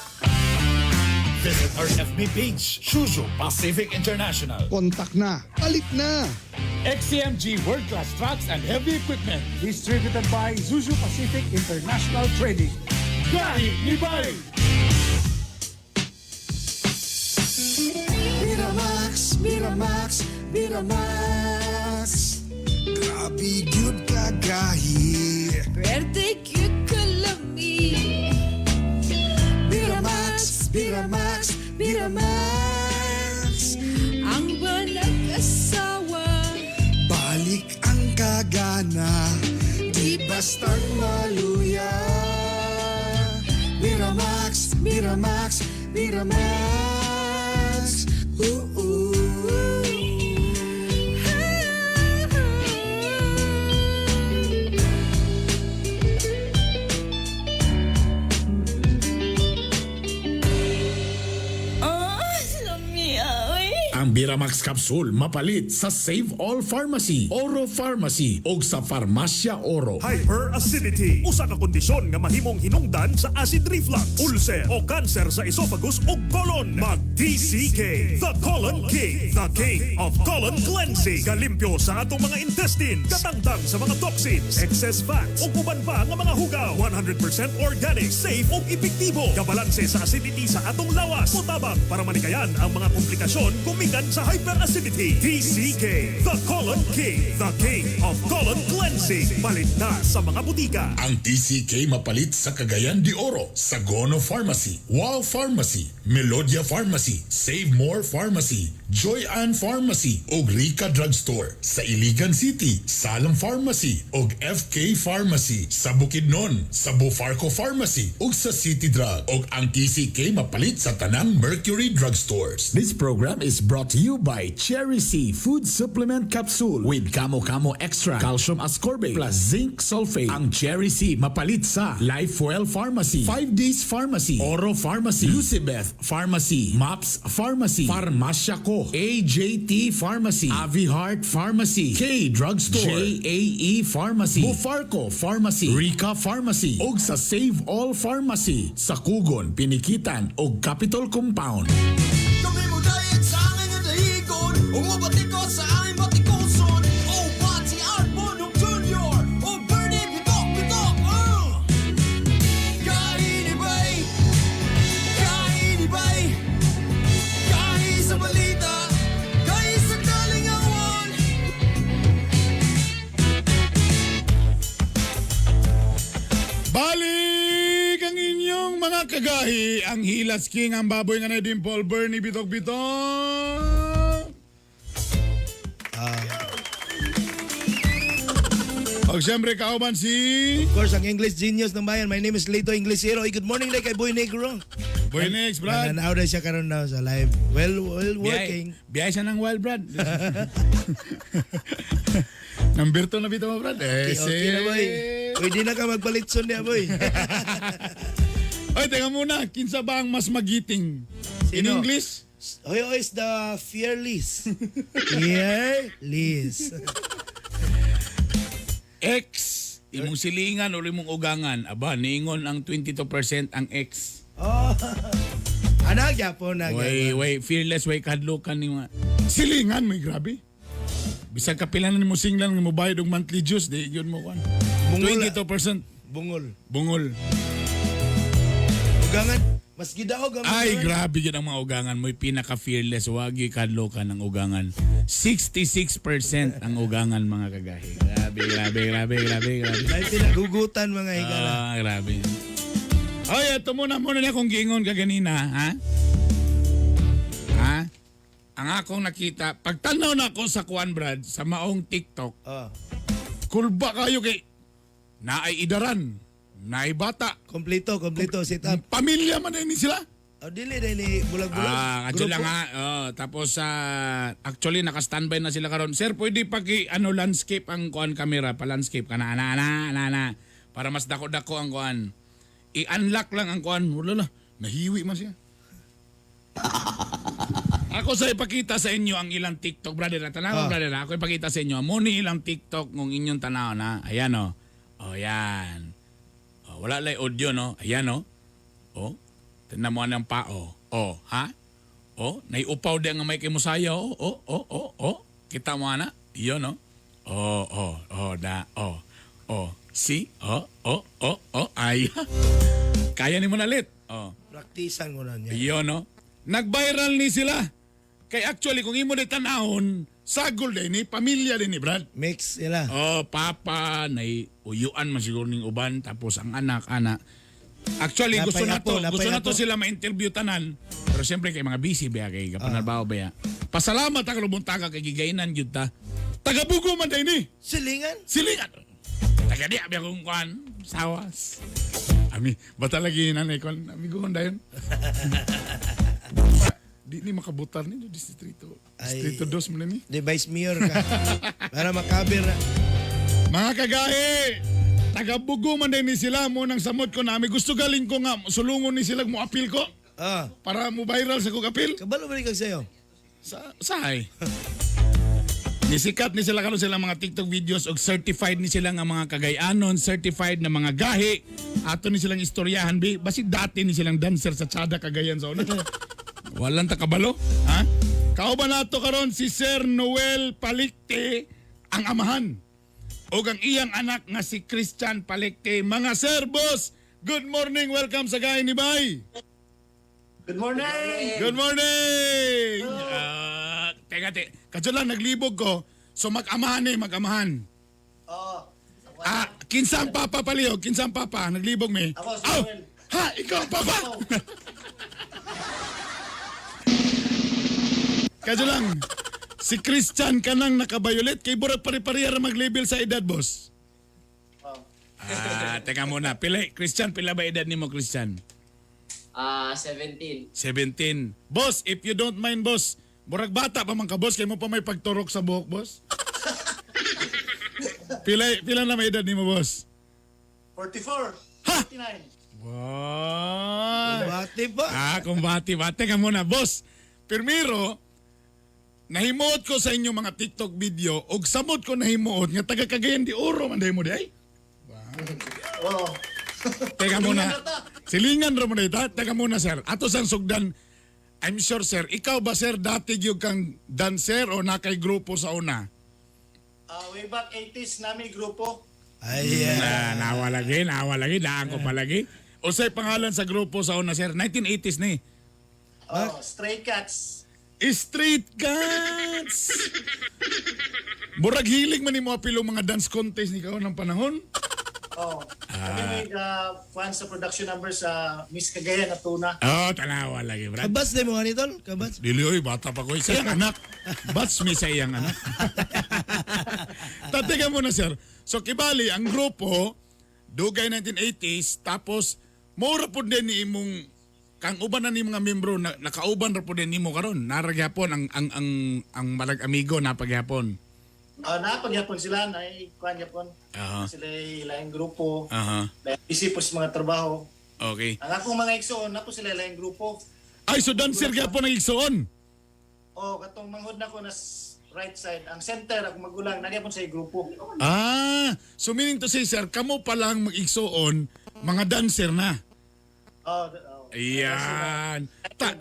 Visit our FB page, Shuzhou Pacific International. Kontak na, palit na. XCMG World-Class Trucks and Heavy Equipment, distributed by Zuzu Pacific International Trading. Gahi ni Bay! Miramax, Miramax, Miramax. Grabe good kagahi. Birthday cute kalami. Miramax, Miramax, Miramax. Ang walang asawa. Balik ang kagana, di basta't maluya. Miramax, Miramax, Miramax. Ooh. Ang Biramax Capsule mapalit sa Save All Pharmacy, Oro Pharmacy o sa Farmasya Oro. Hyperacidity, usa ka kondisyon nga mahimong hinungdan sa acid reflux, ulcer o cancer sa esophagus o colon. Mag-TCK, the Colon King, the King of Colon Cleansing. Galimpyo sa atong mga intestines, katangtang sa mga toxins, excess fats o uban pa nga mga hugaw. 100% organic, safe o epektibo. Kabalanse sa acidity sa atong lawas. Mutabang para manikayan ang mga komplikasyon gumikan sa hyperacidity. TCK, the Colon King, the King of Colon Cleansing. Palit na sa mga butika. Ang TCK mapalit sa Cagayan de Oro, Sagono Pharmacy, Wow Pharmacy, Melodia Pharmacy, Save More Pharmacy, Joy Ann Pharmacy ug Rica Drugstore. Sa Iligan City, Salam Pharmacy ug FK Pharmacy. Sa Bukidnon, sa Bufarco Pharmacy ug sa City Drug. Ug ang TCK mapalit sa tanang Mercury Drugstores. This program is brought to you by Cherry C Food Supplement Capsule with Kamo Kamo Extra, Calcium Ascorbate plus Zinc Sulfate. Ang Cherry C mapalit sa Lifewell Pharmacy, 5 Days Pharmacy, Oro Pharmacy, Lucibeth Pharmacy, MAPS Pharmacy, Farmasya Ko, AJT Pharmacy, Avi Heart Pharmacy, K Drugstore, JAE Pharmacy, Bufarco Pharmacy, Rica Pharmacy, ug sa Save All Pharmacy sa Kugon, Pinikitan ug Capitol Compound. Kami mo dayag sa aking nadahigon Umabati ko sa aking batikoson Oh, Bati Arbon of Junior Oh, Bernie Bitok Bitok Kainibay Kainibay Kain sa balita Kain sa kalingawan Balik ang inyong mga kagahi, ang Hilas King, ang baboy nga na Dimple, Bernie Bitok-Bitok. O siyempre kauban si... Of course, ang English genius ng bayan. My name is Lito Inglesero. Good morning like kay Boy Negro. Boy Next, Brad. Nananaw na siya karon na sa live. Well working. Biyay siya ng wild, Brad. Number 2 na bito mo, Brad. Okay na, boy. Pwede na ka magpalitson niya, boy. Oy, teka muna. Kinsa ba ang mas magiting? In Sino? English? Oyo is the fearless. Fearless. X, imong silingan o imong ugangan. Aba, niingon ang 22% ang X. Oh. Anak Japon na. Way, fearless, way kadlukan ni mga. Silingan, may grabe. Bisag kapilan ni mo singlan nga mo bayad og monthly dues, di yun mo kan. 22%. Bungol. Bungol. Ugangan. Mas gidaog ang Ay, ugangan. grabe yun ang mga ugangan. Mo'y pinaka-fearless. Wagi kadlukan ang ugangan. 66% ang ugangan, mga kagahi. Grabe. May pinagugutan mga higala. Grabe. Ay, ito muna niya kung giingon ka ganina, ha? Ha? Ang akong nakita, pagtanaw na ako sa Kuan Brad, sa maong TikTok, kulba kayo kay naay idaran, naay bata. Kompleto, sit up. Pamilya man din sila. Dili bulag-bulag. Kadyo lang ha. Tapos actually naka-standby na sila karon. Sir, pwede landscape ang kuan camera, pa-landscape kana ana para mas dako-dako ang kuan. I-unlock lang ang kuan. Wala na. Nahiwi man siya. Ako sa ipakita sa inyo ang ilang TikTok, brother. Tanaw, brother. Ako ipakita sa inyo. Muni ilang TikTok ng inyong tanaw na. Ayan o. Yan. Wala lang audio, no? Ayan o. Tinan mo ng pao. Ha? Naiupaw din nga may kimusaya. Kita mo na? Iyon, no? See? Ay. Kaya ni mo nalit. Praktisan ko na niya. Iyon, no? Nag-viral ni sila. Kaya actually, kung imo ni tanahon, sagol din ni, pamilya din ni Brad. Mix sila. Papa, uyuan man siguro ning uban, tapos ang anak. Actually, gusto na to sila ma-interview tanan. Pero siyempre, kay mga busy ba, kay kapanarbaho ba. Pasalamat ang lubuntaga kay gigainan yun ta. Tagabugo man din ni. Silingan. Tagadiya ba kung kuhan, sawas. Bata lagi nanay ko, amiguhon dayon. Di ni makabutar ni distrito. Distrito 2 mo na ni. Di vice mayor ka. Para makabir na. Mga kagahi, tagabugo man din ni sila mo nang samot ko na. Gusto galing ko nga, sulungon ni sila mo apil ko. Para mo viral sa kong apil. Kabalo ba kag sayo? Sahay. Nisikat ni sila karon sila mga TikTok videos og certified ni sila nga mga kagayanon, certified na mga gahi. Ato ni silang istoryahan bi, basi dati ni silang dancer sa Tsada Cagayan sa una. Walang takabalo, ha? Kauban nato karon si Sir Noel Palikte ang amahan. O ang iyang anak nga si Christian Palikte. Mga sir, boss, good morning, welcome sa Gahi ni Bay. Good morning! Good morning! Teka, kadyo lang, naglibog ko. So mag-amahan mag-amahan. Kinsang papa paliho, kinsang papa, naglibog me. Ako, si Noel. Ha, ikaw papa! Kadyo lang. Si Christian ka nang naka-violet kay burag pare-pareha mag-label sa edad, boss. Teka muna. Christian, pila ba edad nimo, Christian? 17. 17. Boss, if you don't mind, boss, burag bata pa man ka, boss, kay mo pa may pagturok sa buhok, boss. Pila na may edad nimo, boss? 44. Ha? 59. Wow. Bati ba? Kumbati ba? Teka muna, boss. Primero, nahimuot ko sa inyo mga TikTok video og samot ko nahimuot nga taga Cagayan de Oro man mo di ay. Oo. Teka muna. Silingan ra mo na ita. Teka muna, sir. Ato sang sugdan. I'm sure, sir. Ikaw ba, sir, dati gyud kang dancer o nakay grupo sa una? Way back 80s namin grupo. Ay, Nawa lagi. Daan ko pa lagi. O say pangalan sa grupo sa una, sir? 1980s ni. Stray Cats. Street Cats! Murag hilig man ni mo apilo mga dance contest ni kao ng panahon. Kami may fan sa production number sa Miss Cagayan na tuna. Tanawa lagi, Brad. Kabats na mo ganito? Kabats? Dili, oy, bata pa ko. Sayang anak. Bats may sayang anak. Tatiga mo na, sir. So, kibali, ang grupo, dugay 1980s, tapos, mura po din ni imong, kang uban na ni mga membro, nakauban ra po din ni mo karon. Naragyapon, ang malag amigo, napagyapon. Napagyapon sila, kuhan yapon. Sila ilang grupo. Busy po sa mga trabaho. Okay. Ang akong mga igsoon, na po sila ilang grupo. Ay, so dancer gyapon ang igsoon? Katong manghod na ko na right side. Ang center, akong magulang, nagyapon sa grupo. So meaning to say, sir, kamo pa lang mag-igsoon, mga dancer na. Ayan.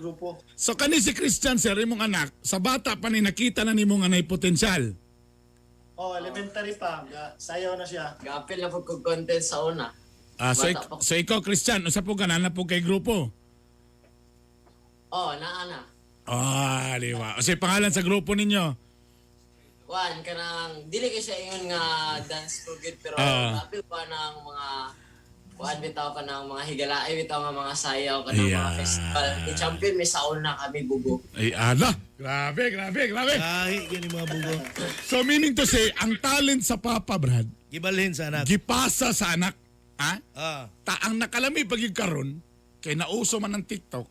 Grupo. So kani si Christian, sir, imong anak, sa bata pa ni nakita na nimo nga nay potensyal. Elementary pa. Sayaw na siya. Gapil na po kong content sa una. So ikaw, Christian, usa po ka na po kay grupo? Naana. Di ba? O say pangalan sa grupo ninyo? Juan, kanang, dili kayo siya ingon nga dance ko good, pero gapil pa ng mga, Juan, bitaw ka ng mga higalaay, bitaw nga mga sayaw ka ng mga festival. Ni champion, may sauna kami bugo. Ay, ala! Grabe. Kahi, gani mga bugo. So meaning to say, ang talent sa papa, Brad, Gibalhin sa anak. gipasa sa anak. Ah. Ang nakalami pag karon kay nauso man ng TikTok.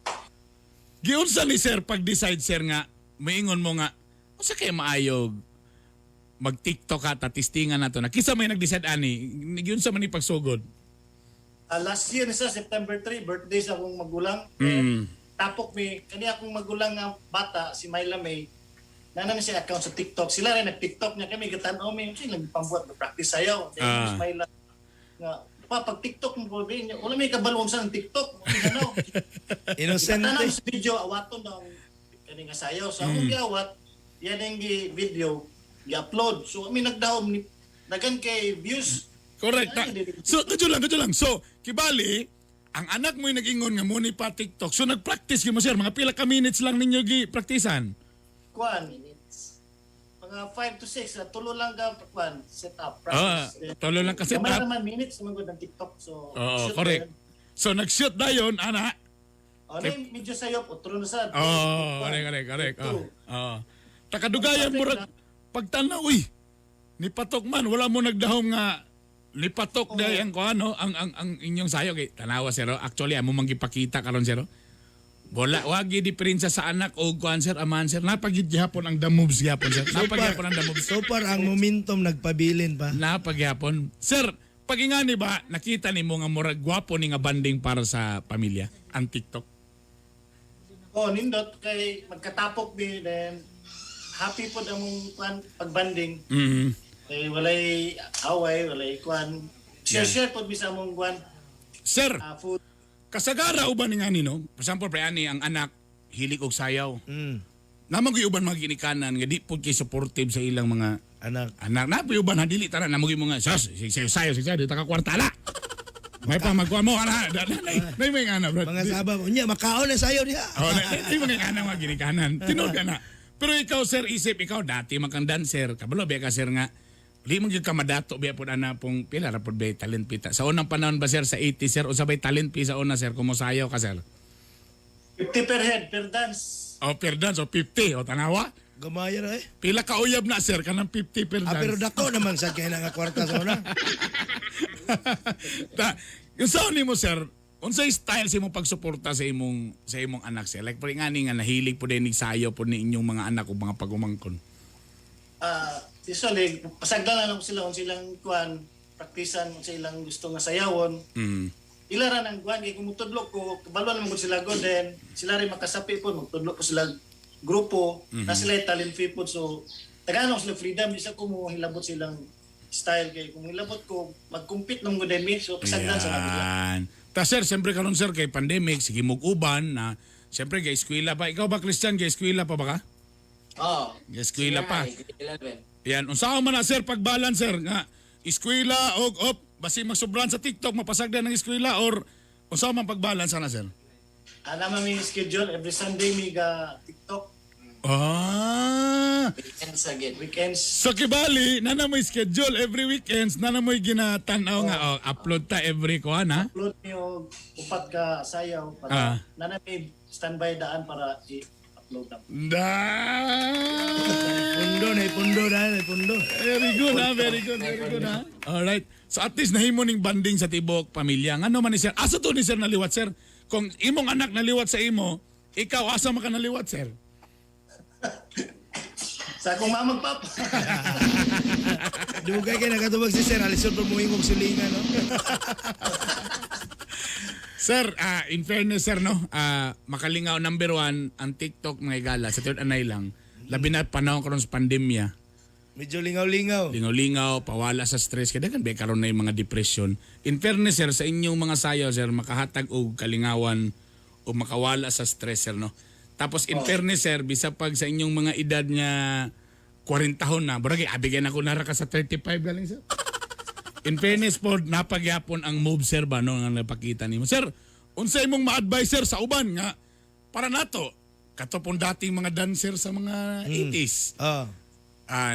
Giunsa ni sir pag-decide, sir, nga maingon mo nga unsa kay maayog mag-TikTok ka tatistingan nato na kisa may nag-decide ani giunsa man ni pagsugod. Last year sa September 3, birthday sa akong magulang. Tapok mi kani akong magulang nga bata si Myla May. Nana ni siya account sa TikTok. Sila rin nag-TikTok niya kami gatan-o mi sila pambuat practice sayaw. Si Myla nga pag TikTok mo po niya wala may kabalong sa TikTok. Ano? Innocent. Tanang sa video awaton daw kani nga sayaw. So akong giawat yan ang video i-upload. So kami nagdahom ni dagan kay views. Correct. So kadyo lang. So kibali ang anak mo nag-ingon nga mo ni pa TikTok. So nag-practice mo, sir, mga pila ka minutes lang ninyo gi-praktisan. Kuan mga 5 to 6 tulo lang ka kuan set up practice. Tulo lang ka set up. Kamay naman minutes naman ng TikTok so. Correct. So nag-shoot dayon ana. Medyo sayo otro na sad. Correct. Takadugayan mo pagtanaw ni patok man wala mo nagdahom nga ni patok dayan ko ang inyong sayo kay tanawa, sir. Actually amo man gipakita karon, sir. Wala wagi diferensya sa anak o kuan, sir, aman, sir. Napagid gyapon ang the moves gyapon, sir. Napagyapon ang the moves. So far ang momentum nagpabilin pa. Napagyapon. Sir, pagingani ba nakita nimo nga murag gwapo ni nga banding para sa pamilya ang TikTok? Nindot kay magkatapok din then happy po among pagbanding. Kay walay away, walay kuan. Share po bisa among kuan. Sir, food. kasagara uban nga ni no? For example, ani ang anak hilig og sayaw. Namang uban mga ginikanan nga di pud kay supportive sa ilang mga anak. Napoy uban ha dili tanan namang mga sayaw di ta ka kwartala. May pa magkuha mo ana. Nay may ana, bro. Mga sabab unya makaon na sayo diha. Nay mga ana mga ginikanan. Tinud ka na. Pero ikaw, sir, isip ikaw dati makang dancer. Kabalo ba ka, sir, nga Li mo gyud ka madato biya pud ana pong pila ra pud bay talent pita. Sa unang panahon ba, sir, sa 80, sir, o sabay talent pi sa una, sir, kumo sayaw ka, sir? 50 per head per dance. O per dance, o 50, o tanawa. Gamaya na eh. Pila ka uyab na sir, kanang 50 per dance. Pero dako naman sa kaya nga kwarta sa una. Yung sa ni mo sir, unsay style sa imong pagsuporta sa imong anak sir? Like pari ngani nga nahilig po din sayo po ni inyong mga anak o mga pagumangkon. Usually, pasagdan lang sila kung silang kuan, praktisan kung silang gusto nga sayawon. Ilaran ang kuan, kung mutudlok ko, kabalo naman ko sila go, then sila rin makasapi po, magtudlok ko sila grupo, na sila talent fee po. So, tagano sila freedom, di sa ko mo hilabot silang style. Kaya kung hilabot ko, mag-compete ng good me, so pasagdan sa nabila. Ta sir, siyempre karon sir kay pandemic, sige uban na siyempre kay eskwela pa. Ikaw ba Christian, kay eskwela pa ba ka? Oo. Kay eskwela pa. 11. Yan, unsa man na sir pagbalance sir nga eskwela og basi magsubran sa TikTok mapasagdan ng eskwela or unsa man pagbalance na sir? Naman may schedule, every Sunday may TikTok. Weekends again. Weekends. So kibali, nana mo schedule every weekends, nana mo ginatanaw nga upload ta every kuan ha? Upload niyo upat ka sayaw para nana may standby daan para i-upload na. Pundo. Very good ha. Alright. So at least nahimo ning banding sa tibok pamilya. Ngano man ni sir? Asa to ni sir naliwat sir? Kung imong anak naliwat sa imo, ikaw asa man ka naliwat sir? Sa akong mamang papa. Dugay kay nagatubag si Sir Alison mo ingog silingan no. Sir, in fairness sir no, makalingaw number 1 ang TikTok mga igala sa third anay lang. Labi na panahon karon sa pandemya. Medyo lingaw-lingaw. Lingaw-lingaw, pawala sa stress kada kan be karon na yung mga depression. In fairness sir sa inyong mga sayaw sir makahatag og kalingawan o makawala sa stress sir no. Tapos in fairness sir, bisa pag sa inyong mga edad nga 40 taon na, barangay abigyan ako nara ka sa 35 galing sir. In fairness po, napagyapon ang move sir ba no nga napakita nimo. Sir, unsay imong ma-advise sir sa uban nga para nato katopon dating mga dancer sa mga 80s.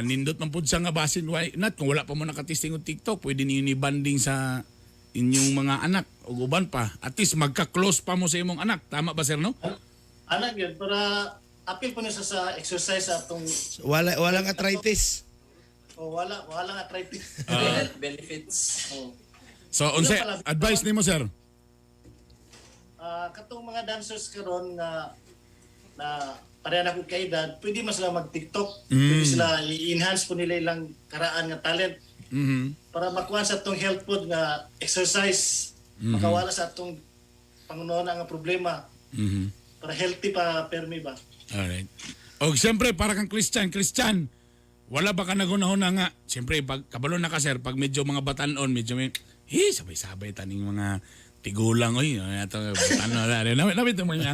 Nindot man pud siya nga basin why not kung wala pa mo nakatisting og TikTok, pwede niyo ni banding sa inyong mga anak ug uban pa. At least magka-close pa mo sa imong anak. Tama ba sir no? Anak yun, para appeal po niya sa exercise atong... Walang arthritis. Walang arthritis. Benefits. So, unsay advice nimo sir? Katong mga dancers karon na pareha na kong kaedad, pwede mas sila mag-TikTok. Pwede sila i-enhance po nila ilang karaan nga talent. Para makuha sa atong health food nga exercise. Makawala sa atong pangunahon nga problema. Para healthy pa permi ba? Alright. O siyempre, para kang Christian, wala ba ka nagunahon nga? Siyempre, pag kabalo na ka sir, pag medyo mga batanon, medyo may, sabay-sabay taning mga tigulang, oy, ito, batanon, nabit mo yan,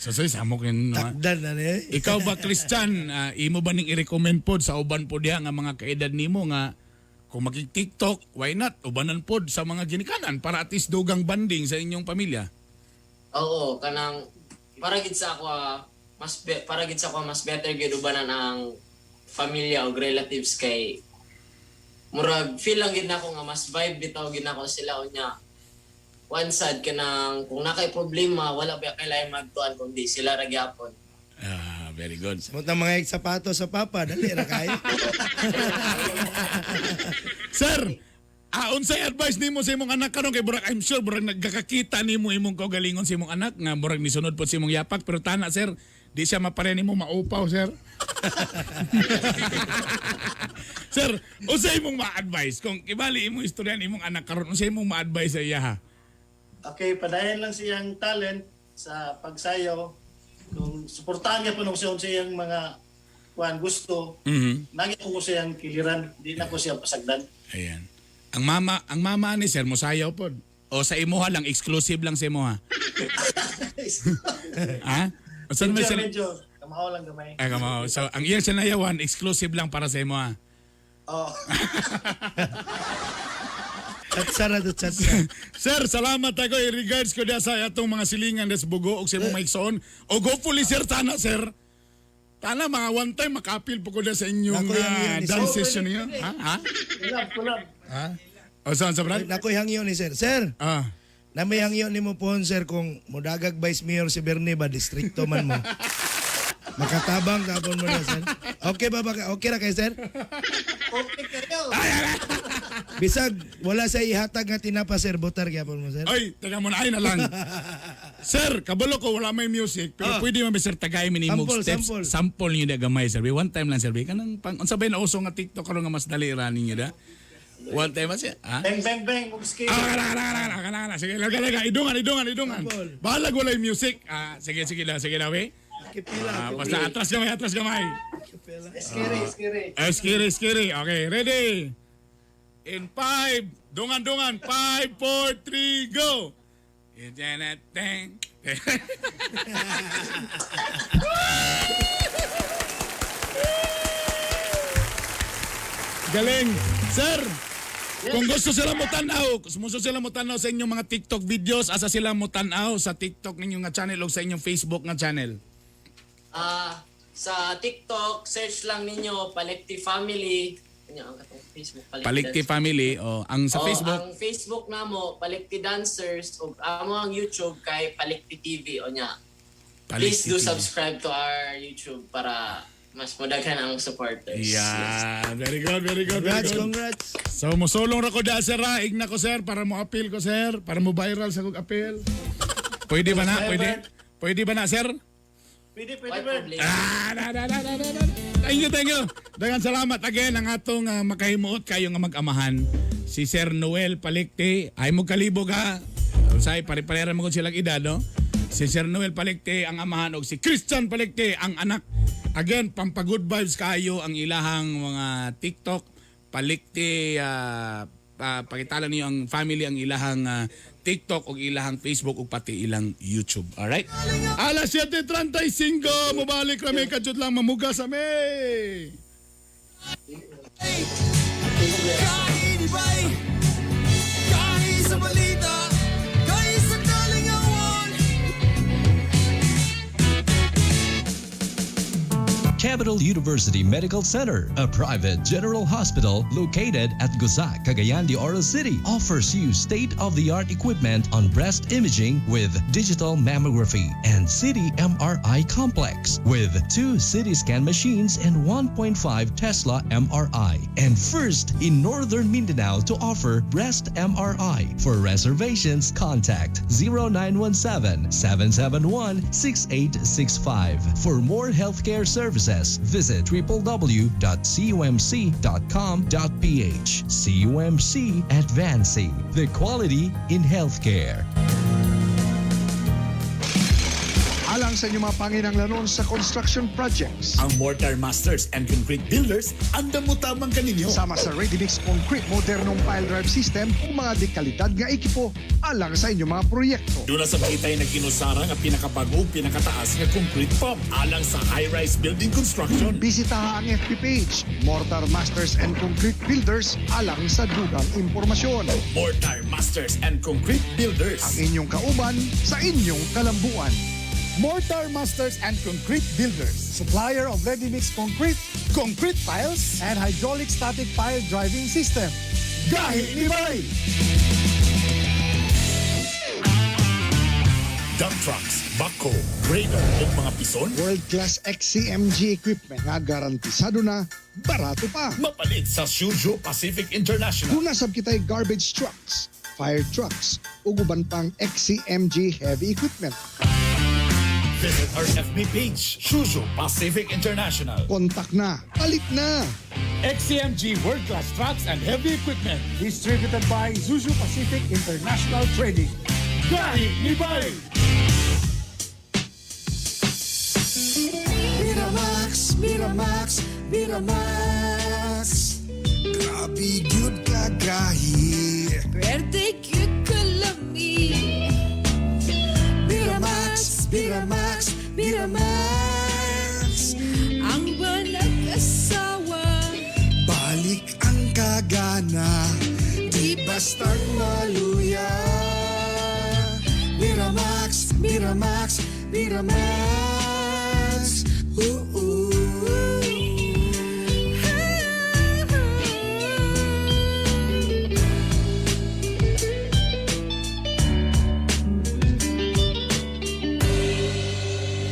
so, samok yun. Takdan na niya. Ikaw ba, Christian, imo ba ning i-recommend pod sa uban po diha nga mga kaedad nimo nga, kung mag-TikTok, why not? Ubanan pod sa mga ginikanan para at least dugang banding sa inyong pamilya. Oo, kanang para gid sa ako mas better gid ubanan ang pamilya o relatives kay murag feel lang gid nako nga mas vibe bitaw gid nako sila unya. One side kanang kung nakay problema wala ba kailangan magtuan kundi sila ra gyapon. Very good. Samot mga sapatos sa papa, dali ra kayo. Sir, unsay advice nimo sa imong anak karon kay burag I'm sure burag nagkakakita nimo imong kaugalingon sa imong anak nga burag nisunod pod sa imong yapak pero tana sir di siya mapare nimo maupaw sir. Sir, unsay imong ma-advise kung kibali imong istorya imong anak karon unsay imong ma-advise sa iya ha? Okay, padayon lang siyang talent sa pagsayaw. Kung suportahan niya po nung siyang mga gusto. Nagit ko siyang kiliran, di na ko siya pasagdan. Ayan. Ang mama ni sir mosayaw pod. O sa imuha lang exclusive lang sa imuha. Ha? O saan may sir? Medyo kamahaw lang gamay. Kamahaw. So ang iyang sinayawan exclusive lang para sa imuha. Oh. Tatsara. Sir, salamat ako. I-regards ko dia sa atong mga silingan des bugo og sa imong maigsoon. O hopefully sir sana sir. Tana mga one time makapil po ko dia sa inyong dance session niyo. Ha? Kulab. Ha? O saan sa brad? Nakoy hangyo ni sir. Sir. Na may hangyo nimo po sir kung modagag vice mayor si Bernie ba distrikto man mo. Makatabang tapon mo na, sir. Okay ba? Okay na kay sir? Okay kayo. Bisag, wala sa ihatag nga tinapa, sir. Butar gyapon mo, sir. Ay, taga mo na ay na lang. Sir, kabalo ko wala may music, pero pwede man sir tagay minimog steps. Sample niyo da gamay sir. One time lang sir. Kanang pang unsa bay na uso nga TikTok karon nga mas dali ra ninyo da. One time man siya. Ha? Bang, bang, bang. Mugski. Kana. Sige, laga. Idungan. Balag wala yung music. Sige na, we. Basta atras gamay. Scary. Okay, ready? In 5, dungan. 5, 4, 3, go! Thing. Galing. Sir, kung gusto sila mo tanaw sa inyong mga TikTok videos, asa sila mo tanaw sa TikTok ninyong nga channel o sa inyong Facebook nga channel? Sa TikTok, search lang ninyo Palekti Family. Ang Facebook, Palekti Family. Ang sa Facebook? Ang Facebook namo, Palekti Dancers. O ang YouTube kay Palekti TV. Please do subscribe to our YouTube para mas madaghan ang supporters. Yeah, very good. Congrats. So, musulong ra ko da sir, igna ko sir, para mo appeal ko sir, para mo viral sa kong appeal. Pwede ba na? Pwede ba na sir? Pwede. Thank you. Daghang salamat again ang atong makahimuot kayo nga mag-amahan. Si Sir Noel Palekti, ay mo kalibog ha. Say pare-parehara mo silang edad, no? Si Sir Noel Palekti ang amahan og si Christian Palekti ang anak. Again, pampagood vibes kayo ang ilahang mga TikTok. Palekti, pakitala niyo ang family ang ilahang TikTok o ilahang Facebook o pati ilang YouTube. Alright? Alas 7:35, mabalik kami kadyot lang mamuga sa may. Kahit sa balita, kahit sa kalingawan. Capital University Medical Center, a private general hospital located at Guzac, Cagayan de Oro City, offers you state-of-the-art equipment on breast imaging with digital mammography and City MRI complex with 2 CT scan machines and 1.5 Tesla MRI, and first in Northern Mindanao to offer breast MRI. For reservations, contact 0917-771-6865. For more healthcare services, visit www.cumc.com.ph. CUMC Advancing the Quality in Healthcare. Alang sa inyong mga panginanglanon sa construction projects. Ang Mortar Masters and Concrete Builders, andam mo tamang kaninyo. Sama sa Ready Mix Concrete modernong pile drive system o mga dekalidad nga ekipo alang sa inyong mga proyekto. Doon na sa makitay na kinusara nga pinakabago, pinakataas nga concrete pump alang sa high-rise building construction. Bisitaha ang FB page, Mortar Masters and Concrete Builders alang sa dugang impormasyon. Mortar Masters and Concrete Builders. Ang inyong kauban sa inyong kalambuan. Mortar Masters and Concrete Builders, supplier of ready-mix concrete, concrete piles, and hydraulic static pile driving system. Gahi ni Bay! Dump trucks, backhoe, grader o mga pison. World-class XCMG equipment nga garantisado na, barato pa. Mapalit sa Shoujo Pacific International. Kung nasab kita'y garbage trucks, fire trucks, ug uban pang XCMG heavy equipment. Visit our FB page, Shoujo Pacific International. Kontak na, palit na. XCMG World-Class Trucks and Heavy Equipment, distributed by Zuzu Pacific International Trading. Gahi ni Bay! Miramax. Grabe good kagahi. Pwede cute ka lami. Miramax. Ang walang asawa. Balik ang kagana. Di bastang maluya. Miramax.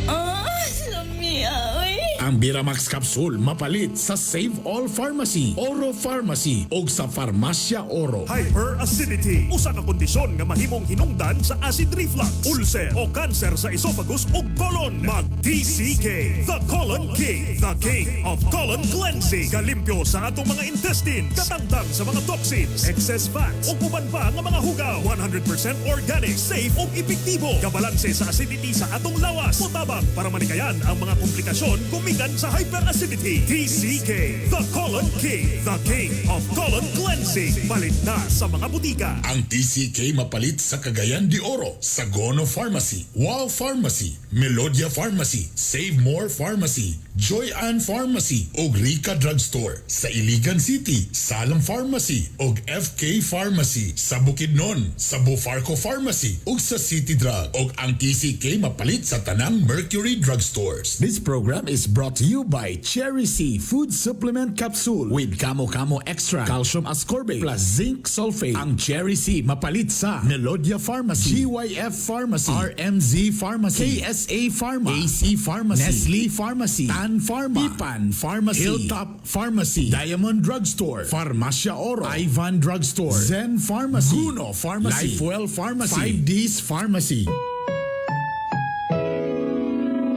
Oh, lami ah. Miramax Capsule mapalit sa Save All Pharmacy, Oro Pharmacy ug sa Farmasya Oro. Hyperacidity, usa ka kondisyon nga mahimong hinungdan sa acid reflux, ulcer o cancer sa esophagus ug colon. Mag-TCK, the Colon King, the King of Colon Cleansing. Kalimpyo sa atong mga intestines, katangtang sa mga toxins, excess fats ug uban pa nga mga hugaw. 100% organic, safe ug epektibo. Kabalanse sa acidity sa atong lawas. Mutabang para manikayan ang mga komplikasyon gumikan sa hyperacidity. TCK, the Colon King, the King of Colon Cleansing. Palit na sa mga butika. Ang TCK mapalit sa Cagayan de Oro, Sagono Pharmacy, Wow Pharmacy, Melodia Pharmacy, Save More Pharmacy, Joy Ann Pharmacy ug Rica Drugstore. Sa Iligan City, Salam Pharmacy ug FK Pharmacy. Sa Bukidnon, sa Bufarco Pharmacy ug sa City Drug. Ug ang TCK mapalit sa tanang Mercury Drugstores. This program is brought to you by Cherry C Food Supplement Capsule with Kamo Kamo Extra, Calcium Ascorbate plus Zinc Sulfate. Ang Cherry C mapalit sa Melodia Pharmacy, GYF Pharmacy, RMZ Pharmacy, KSA Pharma, AC Pharmacy, Nestle Pharmacy, Tan Pharma, Pipan Pharmacy, Hilltop Pharmacy, Diamond Drugstore, Farmasya Oro, Ivan Drugstore, Zen Pharmacy, Guno Pharmacy, Lifewell Pharmacy, 5Ds Pharmacy.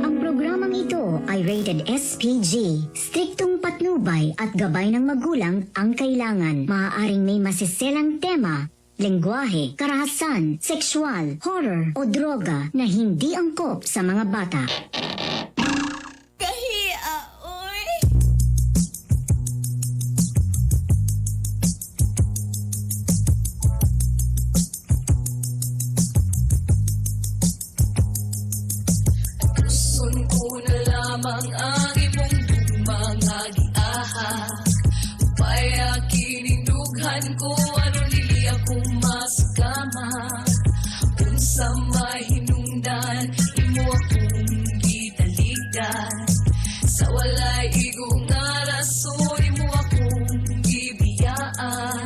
Ang programang ito ay rated SPG. Striktong patnubay at gabay ng magulang ang kailangan. Maaaring may masiselang tema, lengguwahe, karahasan, sexual, horror o droga na hindi angkop sa mga bata. Gusto ko na lamang ang imong mga giahak. Upaya kinindughan ko ano nili akong maskama. Unsa mahinungdan imo akong gitaligdan. Sa walay igong nga rason imo akong gibiyaan.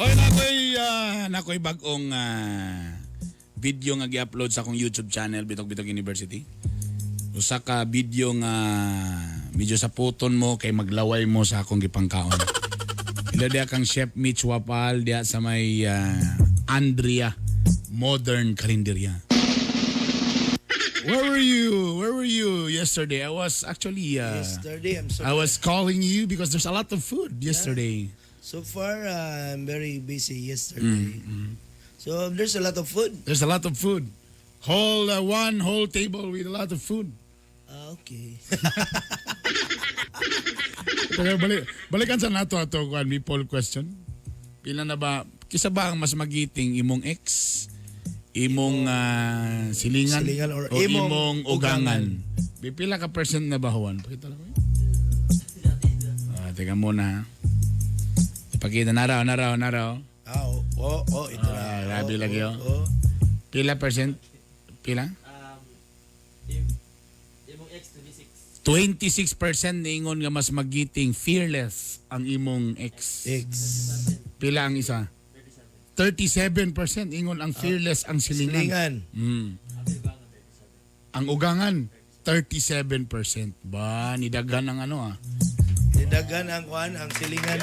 Oy, nakoy bagong video nga gi-upload sa akong YouTube channel Bitog University. Usa ka video nga medyo sa puton mo kay maglaway mo sa akong gipangkaon. Ila dia kang Chef Mitch Wapal dia sa may Andrea Modern Carinderia. Where were you yesterday? I was actually Yesterday, I'm sorry. I was calling you because there's a lot of food yesterday. So far, I'm very busy yesterday. So there's a lot of food. There's a lot of food. One whole table with a lot of food. Okay. Pero balikan sa nato ato kuan mi poll question. Pila na ba kisa ba ang mas magiting imong ex, imong silingan or o imong ugangan? Pila ka percent na bahuan? Pakita lang ko. Teka muna. Pakita naraw. Ito na. Grabe lagi oh. Pila percent? Pila? Imong ex 26. 26% ningon nga mas magiting fearless ang imong ex. Pila ang isa? 37% ingon ang fearless ang silingan. Ang ugangan 37%. Ba, nidagan ang ano ah. Nidagan ang kuan, ang silingan.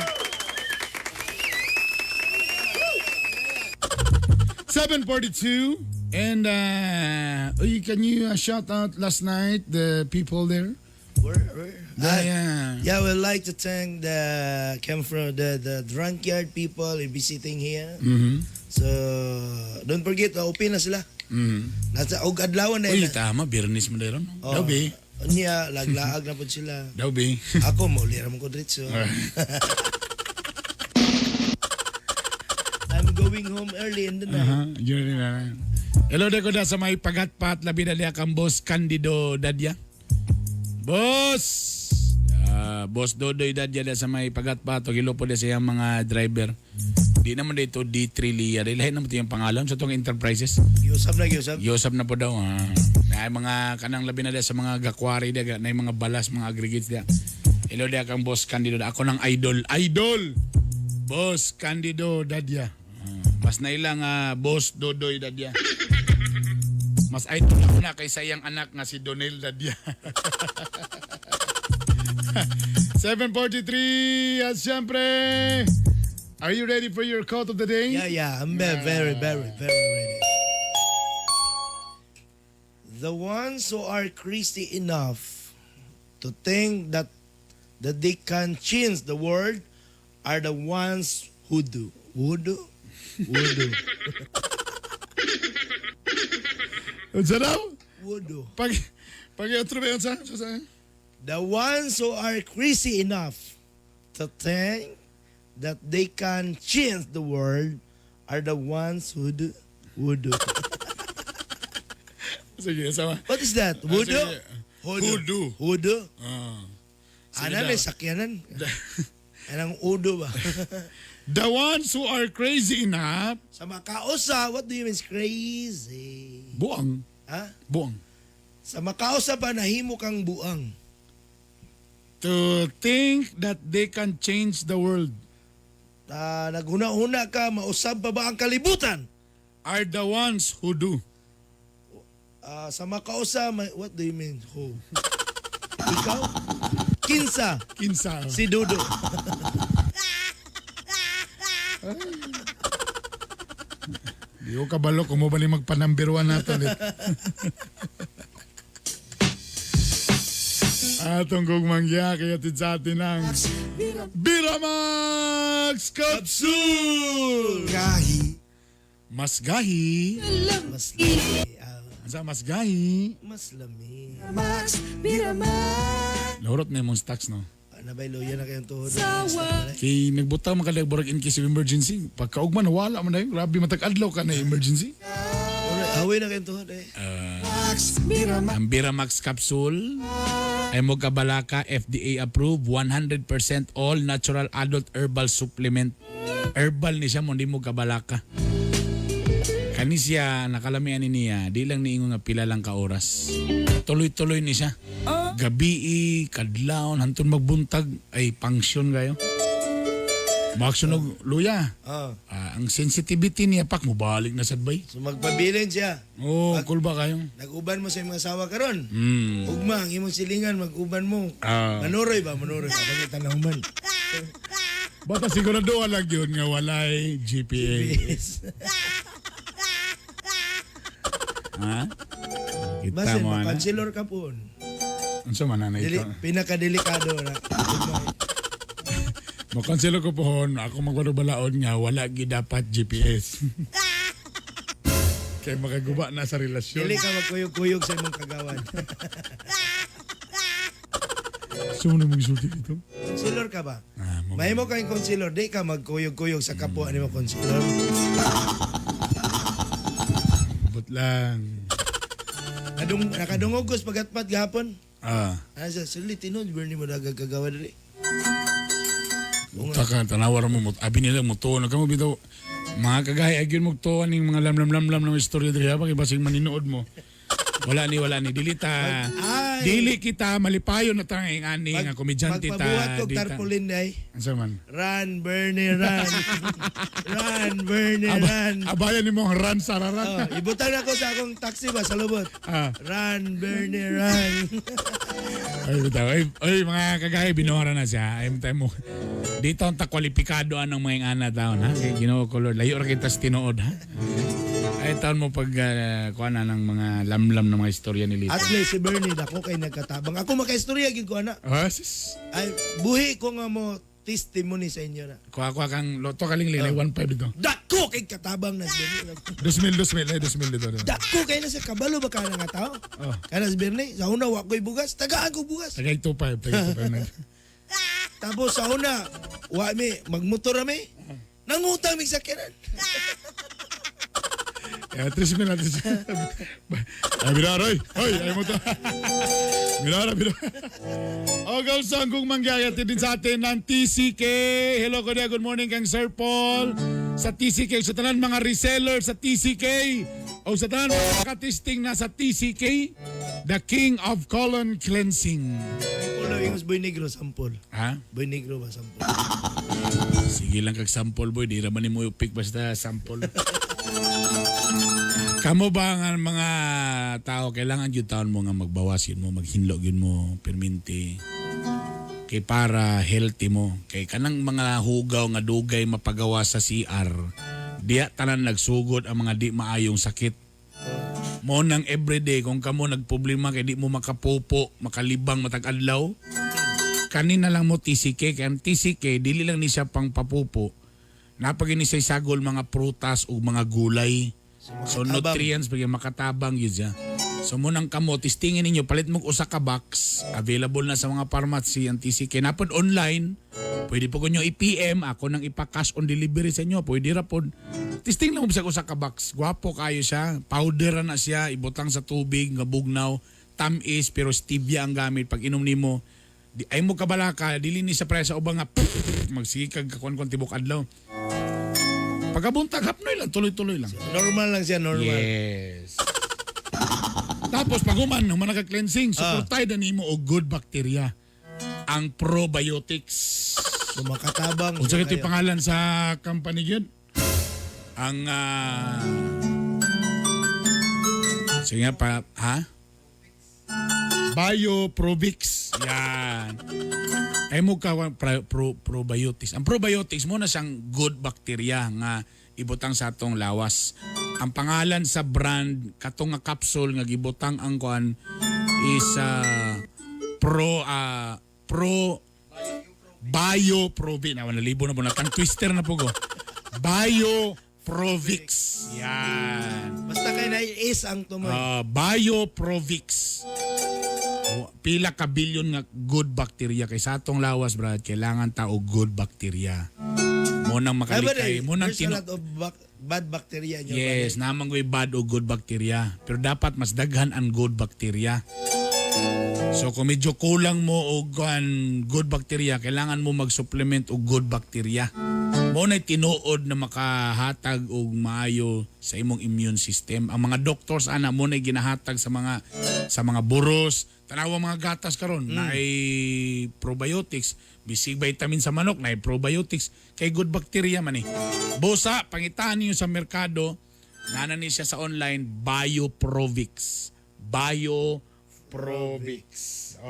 7:42 and can you shout out last night the people there? Where? Yeah, we'd like to thank the drunkyard people visiting here. So don't forget, open na sila. Nasa og adlawan na. Uy, tama, Birnis mo dero. Daw be. Niya laglaag na pud sila. Daw be. Ako mo lira mo ko diretso. I'm going home early in the night. Hello ko da sa may pagatpat labi na liya kang Boss Candido Dadya. Boss! Boss Dodoy Dadya da sa may pagatpat o gilo po da siyang mga driver. Di naman dito D3 Liya. Lahat naman ito yung pangalan sa itong enterprises. Giusap na po daw. Ay mga kanang labi na da sa mga gakwari da na yung mga balas, mga aggregates da. Hello da kang Boss Candido. Ako ng idol. Boss Candido Dadya. Mas nailang boss Dodoy Dadya. Mas idol ako na kaysa iyang anak nga si Donel Dadya. 7:43 at syempre, are you ready for your quote of the day? Yeah, I'm very ready. The ones who are crazy enough to think that they can change the world are the ones who do. Who do? Unsa daw? Who do? Pag-outro ba yun sa? The ones who are crazy enough to think that they can change the world are the ones who do. Sige, sama. What is that? Wudu? sige. Hoodoo. Wudu? Sige Ano daw. may sakyanan? Anong udo ba? The ones who are crazy enough. Sa makausa, what do you mean crazy? Buang. Ha? Buang. Sa makausa ba nahimo kang buang? To think that they can change the world. Naghuna-huna ka, mausab pa ba ang kalibutan? Are the ones who do. Sa makausa, what do you mean? Who? Ikaw? Kinsa. Si Dudo. Di ko kabalo kung mo ba ni magpa-number 1 nato ulit. Atong gugmangya kaya sa atin ang Biramax Capsule! Gahi. Mas gahi. Mas lami. Mas gahi. Mas lami. Lahurot na yung stocks, no? Nabaylo yan na kayong tuhod. Kay nagbutang makadagborag in case of emergency. Pagkaugman, wala man na yun. Grabe, matag-adlaw ka na emergency. Away na kayong tuhod eh. Ang Biramax Capsule ay mo kabalaka, FDA approved, 100% all natural adult herbal supplement. Herbal ni siya mo, hindi mo kabalaka. Kani siya, nakalamian niya, di lang niingon nga pila lang ka oras. Tuloy-tuloy ni siya. Gabi, kadlawon, hantun magbuntag, ay pangsyon kayo. Maaksyon og luya. Ang sensitivity niya, pak mo balik na sadbay. So magpabilin siya. Cool ba kayo? Nag-uban mo sa mga asawa karon. Mm. Ugma, ang imong silingan, mag-uban mo. Manuroy ba? Manuroy. Kapangitan na human. Bata sigurado lang yun nga walay GPS. Ha? Basin, mo, ana? makansilor ka po. Ano sa mananay ito? Pinakadelikado na. Makanselo ko pohon, ako magbarubalaon nga, wala gi dapat GPS. Kaya makaguba na sa relasyon. Dili ka magkuyog-kuyog sa imong kagawan. So, ano mong isulti dito? Concealer ka ba? May mo kayong concealer, di ka magkuyog-kuyog sa kapwa ni mo concealer. But lang. Nakadungogos pagatpat gahapon. Ano sa sulit, Bernie mo nagagagawa dali. Taka, tanawar mo, abi nila mo to, nagkamo bitaw, mga kagaya, agyon mo to, aning mga lamlam-lamlam na istorya diri habang ibasing maninood mo. Wala ni, dili kita, malipayon na tanging ani, nga komedyante ta. Magpabuhat ko tarpaulin day. Asa man? Run, Bernie, run. Run, Bernie, run. Abayan ni mong run, sararan. Ibutang ako sa akong taxi ba, sa lubot. Run, Bernie, run. Ay, mga kagaya, binuhara na siya. Ay, mo. Dito ang takwalipikado anong mga ana taon, ha? Kaya Ginoo ko, Lord. Layo rin kita sa tinood, ha? Ay, taon mo pag kuha na ng mga lamlam ng mga istorya ni Lito. At least si Bernie, ako kay nagkatabang. Ako makaistorya, gid ko, ana. Ay, buhi ko nga mo testimony sa inyo na. Kuha kang loto kaling lilay, 1.5 dito. Dako kay katabang na si Bernie. 2,000 dito. Dako kay na sa kabalo ba ka na nga tao? Kaya si Bernie, sa una, wako'y bugas. Tagaan ko bugas. Tagay 2.5 na. Tapos sa una, magmotor kami. Nangutang mig sakyanan. Kaya 3,000 natin siya. Ay, binaroy. Hoy, ay mo to. Binara. O, gausang kong mangyayati din sa atin ng TCK. Hello, good morning kang Sir Paul. Sa TCK, sa tanan mga reseller sa TCK. O sa tanan mga nakatesting na sa TCK. The King of Colon Cleansing. James Boy Negro, sample. Ha? Boy Negro ba, sample? Sige lang kag sample boy, di raman mo upik basta sample. Kamo ba nga mga tao kailangan jud taon mo nga magbawasin mo, maghinlo gyud mo perminti. Kay para healthy mo. Kay kanang mga hugaw nga dugay mapagawa sa CR, diya tanan nagsugod ang mga di maayong sakit. Mo nang everyday kung kamo nagproblema kay di mo makapupo, makalibang matag adlaw. Kanina lang mo TCK, kaya ang TCK dili lang ni siya pang papupo. Napagini siya sagol mga prutas o mga gulay. So nutrients pag makatabang yun siya. So munang kamo testingin ninyo, palit mo usa ka box, available na sa mga pharmacy ang TCK. Napod online, pwede po kunyo i-PM, ako nang ipa-cash on delivery sa inyo, pwede ra pod. Testing lang mo sa usa ka box. Gwapo kayo siya, powder na siya, ibutang sa tubig, nga bugnaw, tamis pero stevia ang gamit pag inom nimo. Ay mo kabalaka, dili ni sa presa ubang nga magsikag kakon-kon tibok adlaw. Pagkabuntag hapnoy lang, tuloy-tuloy lang. Normal lang siya, normal. Yes. Tapos pag human nagka-cleansing, suportay na nimo og good bacteria. Ang probiotics. So makatabang. Unsa kay pangalan sa company gyud? Ang sige pa, ha? Bioprobix. Yan. Ay mo ka probiotics. Ang probiotics mo na siyang good bacteria nga ibutang sa atong lawas. Ang pangalan sa brand katong nga capsule nga gibutang ang kuan is Pro Bioprovix. Na nalibo na po na tang twister na po go. Bioprovix. Yan. Basta kay na is ang tumoy. Bioprovix. Pila ka bilyon nga good bacteria kay sa atong lawas brad kailangan ta og good bacteria. Mo nang makalikay, mo nang there's a lot of bad bacteria in your yes, namang ko'y bad o good bacteria. Pero dapat mas daghan ang good bacteria. So kung medyo kulang mo og good bacteria, kailangan mo mag-supplement og good bacteria. Mo na'y tinuod na makahatag og maayo sa imong immune system. Ang mga doctors ana mo na'y ginahatag sa mga buros, tanawa mga gatas karon na ay probiotics, bisig vitamin sa manok na ay probiotics kay good bacteria man eh. Bosa pangitaan niyo sa merkado, nana ni siya sa online Bioprovix. Bioprovix.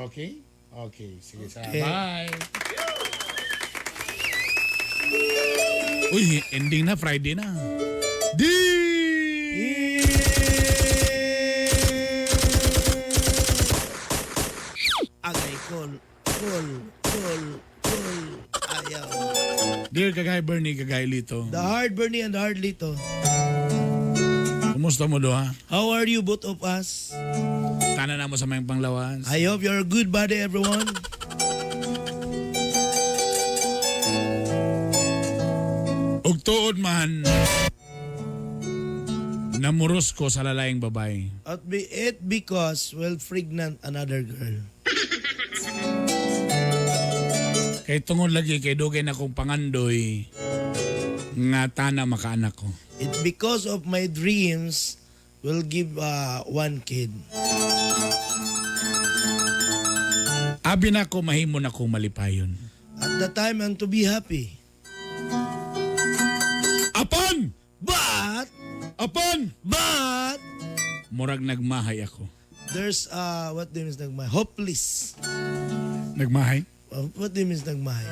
Okay? Okay, sige sa. Bye. Uy, ending na, Friday na. Agay, call. Ayaw. Dear Kagay Bernie, Kagay Lito. The hard Bernie and the hard Lito. Kumusta mo do ha? How are you both of us? Tanan na mo sa mayang panglawas. I hope you're a good body, everyone. Og tuod man, namuros ko sa lalayang babae. At be it because pregnant another girl. Kay tungod lagi kay dugay na kong pangandoy nga tana makaanak ko. It's because of my dreams will give one kid. Abi na ko mahimo na kong malipayon. At the time and to be happy. Apan! But Murag nagmahay ako. there's what do you mean nagmahay? Hopeless. Nagmahay? What do you mean nagmahay?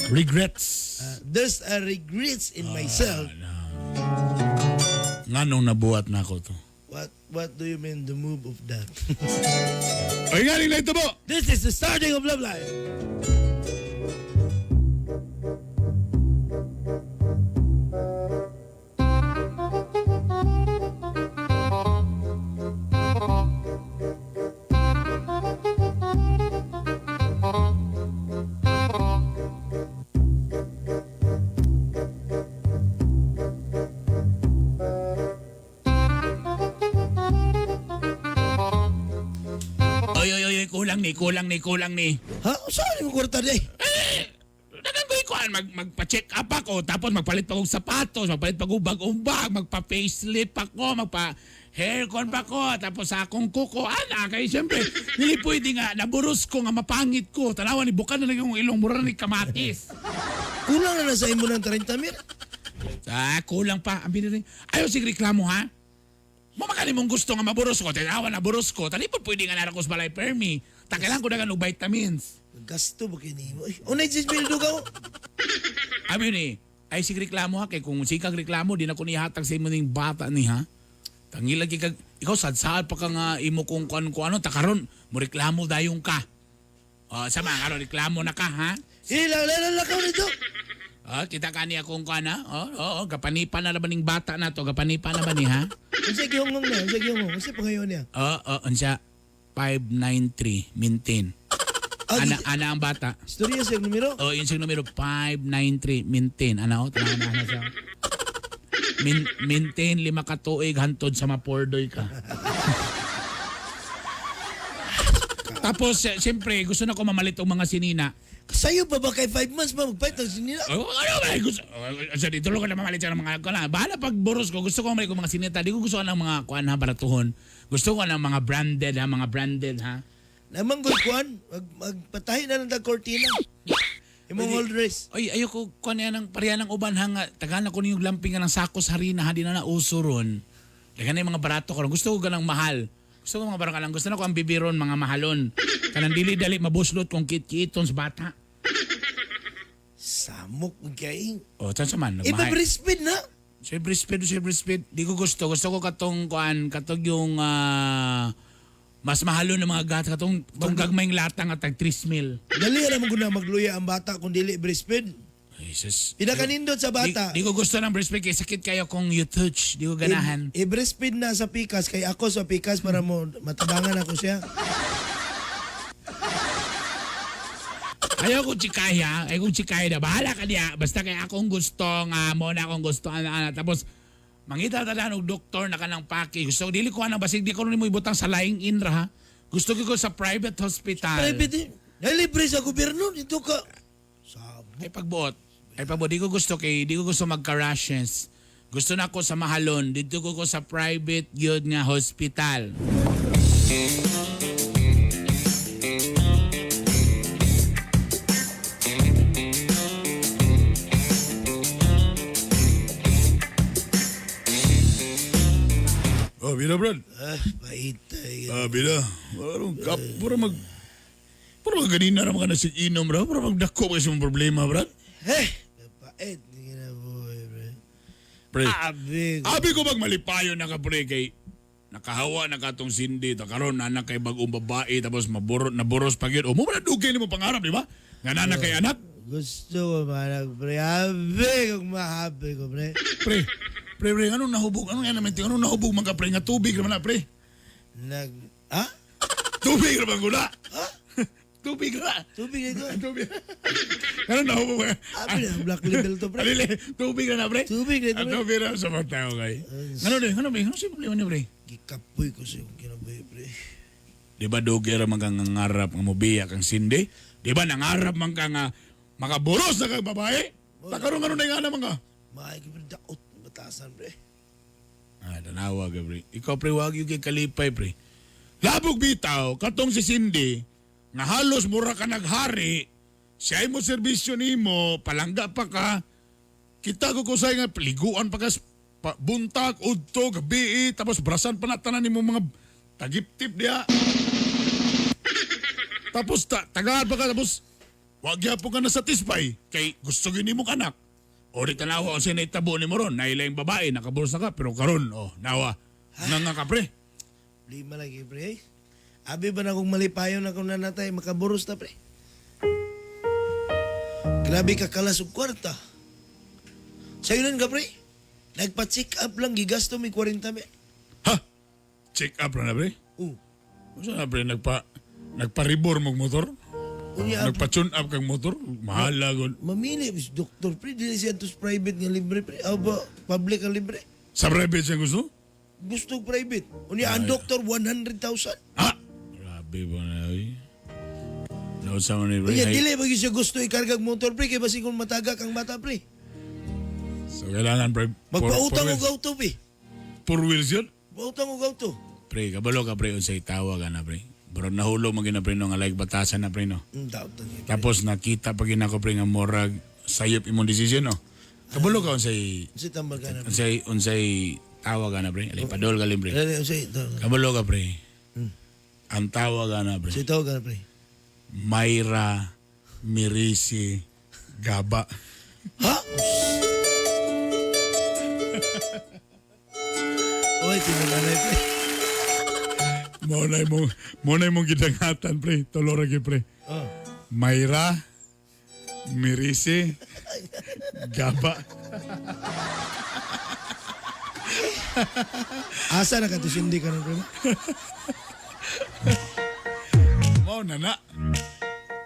Regrets. There's a regrets in myself. Nganong nabuhat na ako to? What do you mean the move of that? Ay galing na ito mo! This is the starting of Love Life. Kulang ni. Ha? Saan yung kwarta day? Dagan ko'y ko magpa-check up ako, tapos magpalit pa kong sapatos, magpalit pa kong bag-umbag, magpa-facelift ako, magpa-haircon pa ko, tapos sa akong kuko, kaya siyempre, hindi pwede nga, naburos ko nga mapangit ko, tanawan ni bukan na lang yung ilong mura ni kamatis. Kulang na sa imo ng 30 mil. Kulang pa. Ang binili. Ayaw sige reklamo ha. Mamakali mong gusto nga maburos ko, tanawan na buros ko, tali po pwede nga narakos balay permi. Takailan ko na nga vitamins. Gasto ba kayo nimo? Unay 6 mil dugaw. Abi ni, ay sige reklamo ha, kay kung sikag reklamo, di na ko nihatag sa imo ning bata ni ha. Tangilag kag ikaw sad-sad pa ka nga imo kung ano takaron mo reklamo dayong ka. Sama karon reklamo na ka ha. Ilang lakaw nito. Kita kani akong kana. Kapanipan na naman ning bata na to, kapanipan na ba ni ha? Unsa gihongong na? Unsa pangayon niya? Unsa 593 maintain. Ana ang bata. Storya sa numero? Yun sa numero 593 maintain. Tanaw na sa. Maintain 5 ka tuig hantod sa mapordoy ka. Tapos, siyempre, gusto na ko mamalit ang mga sinina. Sa'yo pa ba kay 5 months ba magpahit ng sinina? Ano ba? Dito ko na mamalit siya ng mga kuan. Bahala pag boros ko, gusto ko mamalit ng mga sinita. Di ko gusto ko ng mga kuan ha, baratuhon. Gusto ko ng mga branded ha. Namang good kuan, magpatahi na lang ng kortina. Imong old dress. Ay, ayoko kuan yan ng pareha ng uban ha nga. Tagaan ako niyong lamping ng sakos harina ha, di na nauso ron. Dagan na yung mga barato ko. Gusto ko ganang mahal. Gusto ko mga barang lang. Gusto na ko ang bibiron, mga mahalon. Kanang dili-dali, mabuslot kung kit-kiton sa bata. Samok kaing. Saan sa man? Iba breastfeed na? Siya breastfeed. Di ko gusto. Gusto ko katong yung mas mahalon ng mga gata. Katong gagmayng latang at tag 3 mil. Dali naman ko na magluya ang bata kung dili breastfeed. Jesus. Pinakanindot sa bata. Di ko gusto ng breastfeed kaya sakit kayo kung you touch. Di ko ganahan. I-breastfeed na sa pikas kay ako sa pikas para mo matabangan ako siya. Ayaw kong chikaya. Ayaw kong chikaya na. Bahala ka niya. Basta kaya akong gusto nga mo na akong gusto. Tapos mangita tala ng doktor na kanang paki. Gusto dili ko anang basig. Di ko rin mo ibutang sa laing inra ha. Gusto ko sa private hospital. Private eh. Nalibre sa gobyerno. Dito ka. Ay pagbuot. Di ko gusto magka-rashes. Gusto na ako sa mahalon. Dito ko sa private yun nga hospital. Bida, Brad. Bait. Bida. Para ganina na mga nasig-inom, Brad. Para magdako kayo sa mga problema, Brad. Bait. Hindi na buhay, Brad. Pre. Abi ko magmalipayo na ka, pre, kay nakahawa na katong sindi. Karon anak kay bagong babae, tapos naboros pag yun. Mo ba nadugay ni mo pangarap, di ba? Nga nanak kay anak. Gusto ko manak, pre. Habi kong mahabi ko, pre. Pre, anong nahubog? Anong yan naman? Anong nahubog mga pre? Nga tubig naman na, pre. Tubig naman ko na. Tubig na. Tubig ito. Anong nahubog? Abi na, black label to, pre. Tubig na, pre? Tubig na, pre. Tubig na sa mga tao, kay. Ano siya problema niya, pre? Gikapoy ko siya kung kinabuhi, pre. Di ba dugera man kang nangarap nga mobiya kang sindi? Di ba nangarap man ka nga makaburos na kang babae? Takaroon nga na nga naman ka. Daot batasan, pre. Tanawa ka, pre. Ikaw, pre, wag yung kay kalipay, pre. Labog bitaw, katong si Cindy, nga halos mura ka naghari, siya mo serbisyo nimo, palangga pa ka, kita ko kusay nga, paliguan pa ka, buntag, udto, gabi, tapos brasan pa na tanan nimo mga tagip-tip diya. Tapos tagaan pa ka, tapos wag po ka nasatisfy, kay gusto gini mo kanak. O di tanawa o siya naitabo ni mo ron, nailayang babae, nakabursa ka, pero karon, nawa, nga ka, pre. Lima lagi, pre. Abi ba na kung malipayo na kung nanatay, makaburos na, pre. Grabe ka kalas og kwarta. Sa'yo nun ka, pre. Nagpa-check up lang, gigasto may 40 mil. Check up na, pre? Oo. Gusto na, pre, nagpa-rebore mong motor? Nagpa-tune up kang motor? Mahal lagon. Mamili, doktor, pre. Dili siya ito private nga libre, pre. O ba, public ang libre. Sa private siya gusto? Gusto private. Unya, ang doktor, 100,000. Grabe ba na, eh? O sa man ni pre. Unya, dili ba siya gusto ikargag motor, pre, kay basi kung matagak ang bata, pre. So kailangan pre. Magpautang og auto, pre. 4 wheels yun? Pautang og auto. Pre, kabalo ka pre unsay tawag na pre. Pero nahulog magina pre no nga like batasan na pre no. Tapos nakita pa gina ko pre nga morag sayop imong decision no. Kabalo ka unsay tambal ka na. Unsay tawag na pre. Alay padol galing pre. Unsay kabalo ka pre. Ang tawag na pre. Unsay tawag na pre. Mayra Mirisi Gaba. Ha? Oy, tinanay pre. Monay mong gidangatan pre, tolora gi pre. Oh. Mayra Mirisi Gaba. Asa na ka to sindi ka pre? Mao na.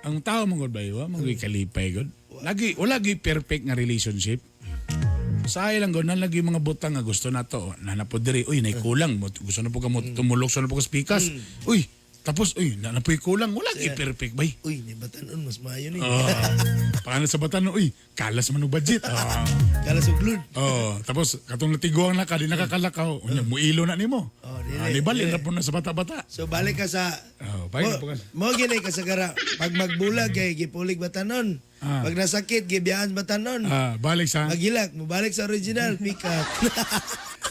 Ang tao mong god bayo, mong kalipay god. Lagi wala gi perfect nga relationship. Say lang god na lagi mga butang nga gusto na to. Nanapod diri, uy, nay kulang. Gusto na po ka mo tumulok, gusto na po ka speakers. Uy, tapos uy, nanapoy kulang, wala gi perfect bay. Uy, ni batanon mas maayo ni. Paano sa batanon, uy, kalas man og budget. Kalas og load. Tapos katong natiguang na ka, di nakakalakaw. Unya mo ilo na nimo. Di balik na po na sa bata-bata. So balik ka sa mo gini ka sa gara. Pag magbulag kay gipulig batanon. Pag nasakit gibiyaan batanon. Balik sa Magilak mo balik sa original pick up.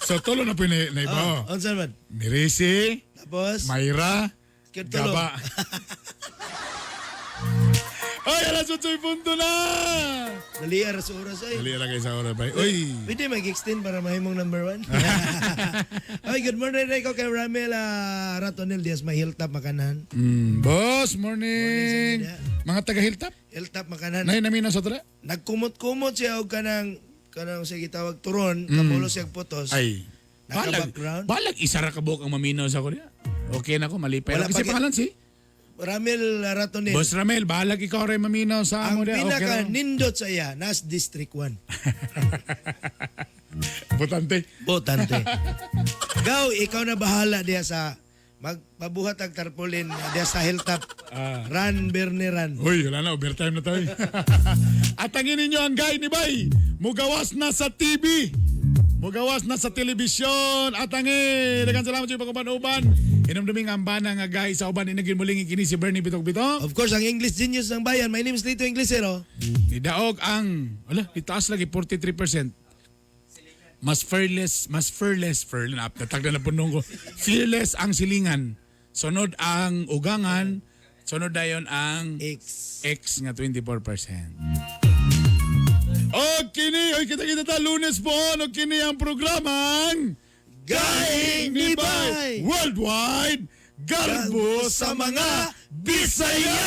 So tulo na po na iba. Unsa man? Mirisi. Tapos Mayra. Kirtulo. Gaba. Ay, alas 8 punto na! Naliar sa oras ay. Naliar kayo sa oras bay. Uy! Pwede mag-extend para mahimong number 1. Ay, good morning rin ko kay Ramel Ratonel Diaz, may hilltop makanan. Boss, morning! Mga taga hilltop? Hilltop makanan. Nay, namin sa tala? Nagkumot-kumot siya og kanang sa gitawag turon, kapulo siyang putos. Ay. Balag isara ka buok ang maminaw sa Korea. Okay na ko, malipay. Wala kasi pangalan si? Ramel Ratonel. Boss Ramel, balag ikaw rin maminaw sa ang amo dia. pinaka nindot sa iya, nas District 1. Botante. Gaw, ikaw na bahala diya sa magpabuhat ang tarpaulin diya sa hilltop. Run, Bernie, run. Uy, wala na, overtime na tayo. At tangin ninyo ang guy ni Bay. Mugawas na sa TV. Mugawas na sa telebisyon. At tangin. Dagan salamat sa pagkapanuban. Inamdaming ang bana nga guy sa uban inagin muling ikini si Bernie Bitok-Bitok. Of course, ang English genius ng bayan. My name is Lito Inglesero. Nidaog ang, itaas lagi, 43%. Mas fearless, natagda na punong ko. Fearless ang silingan. Sunod ang ugangan. Sunod dayon ang X nga 24%. O kini, kita ta Lunes po, o kini ang programang Gaing ni Bay Worldwide Galbo sa mga Bisaya.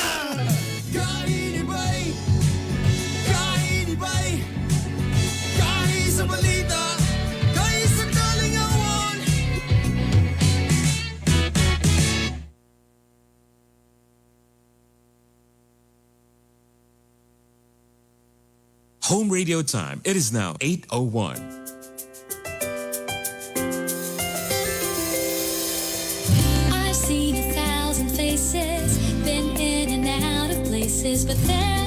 Gaing ni Bay, Gaing ni Bay, Gaing sa balita, Gaing sa kalingawan. Home radio time. It is now 8:01. I've seen 1,000 faces, been in and out of places, but there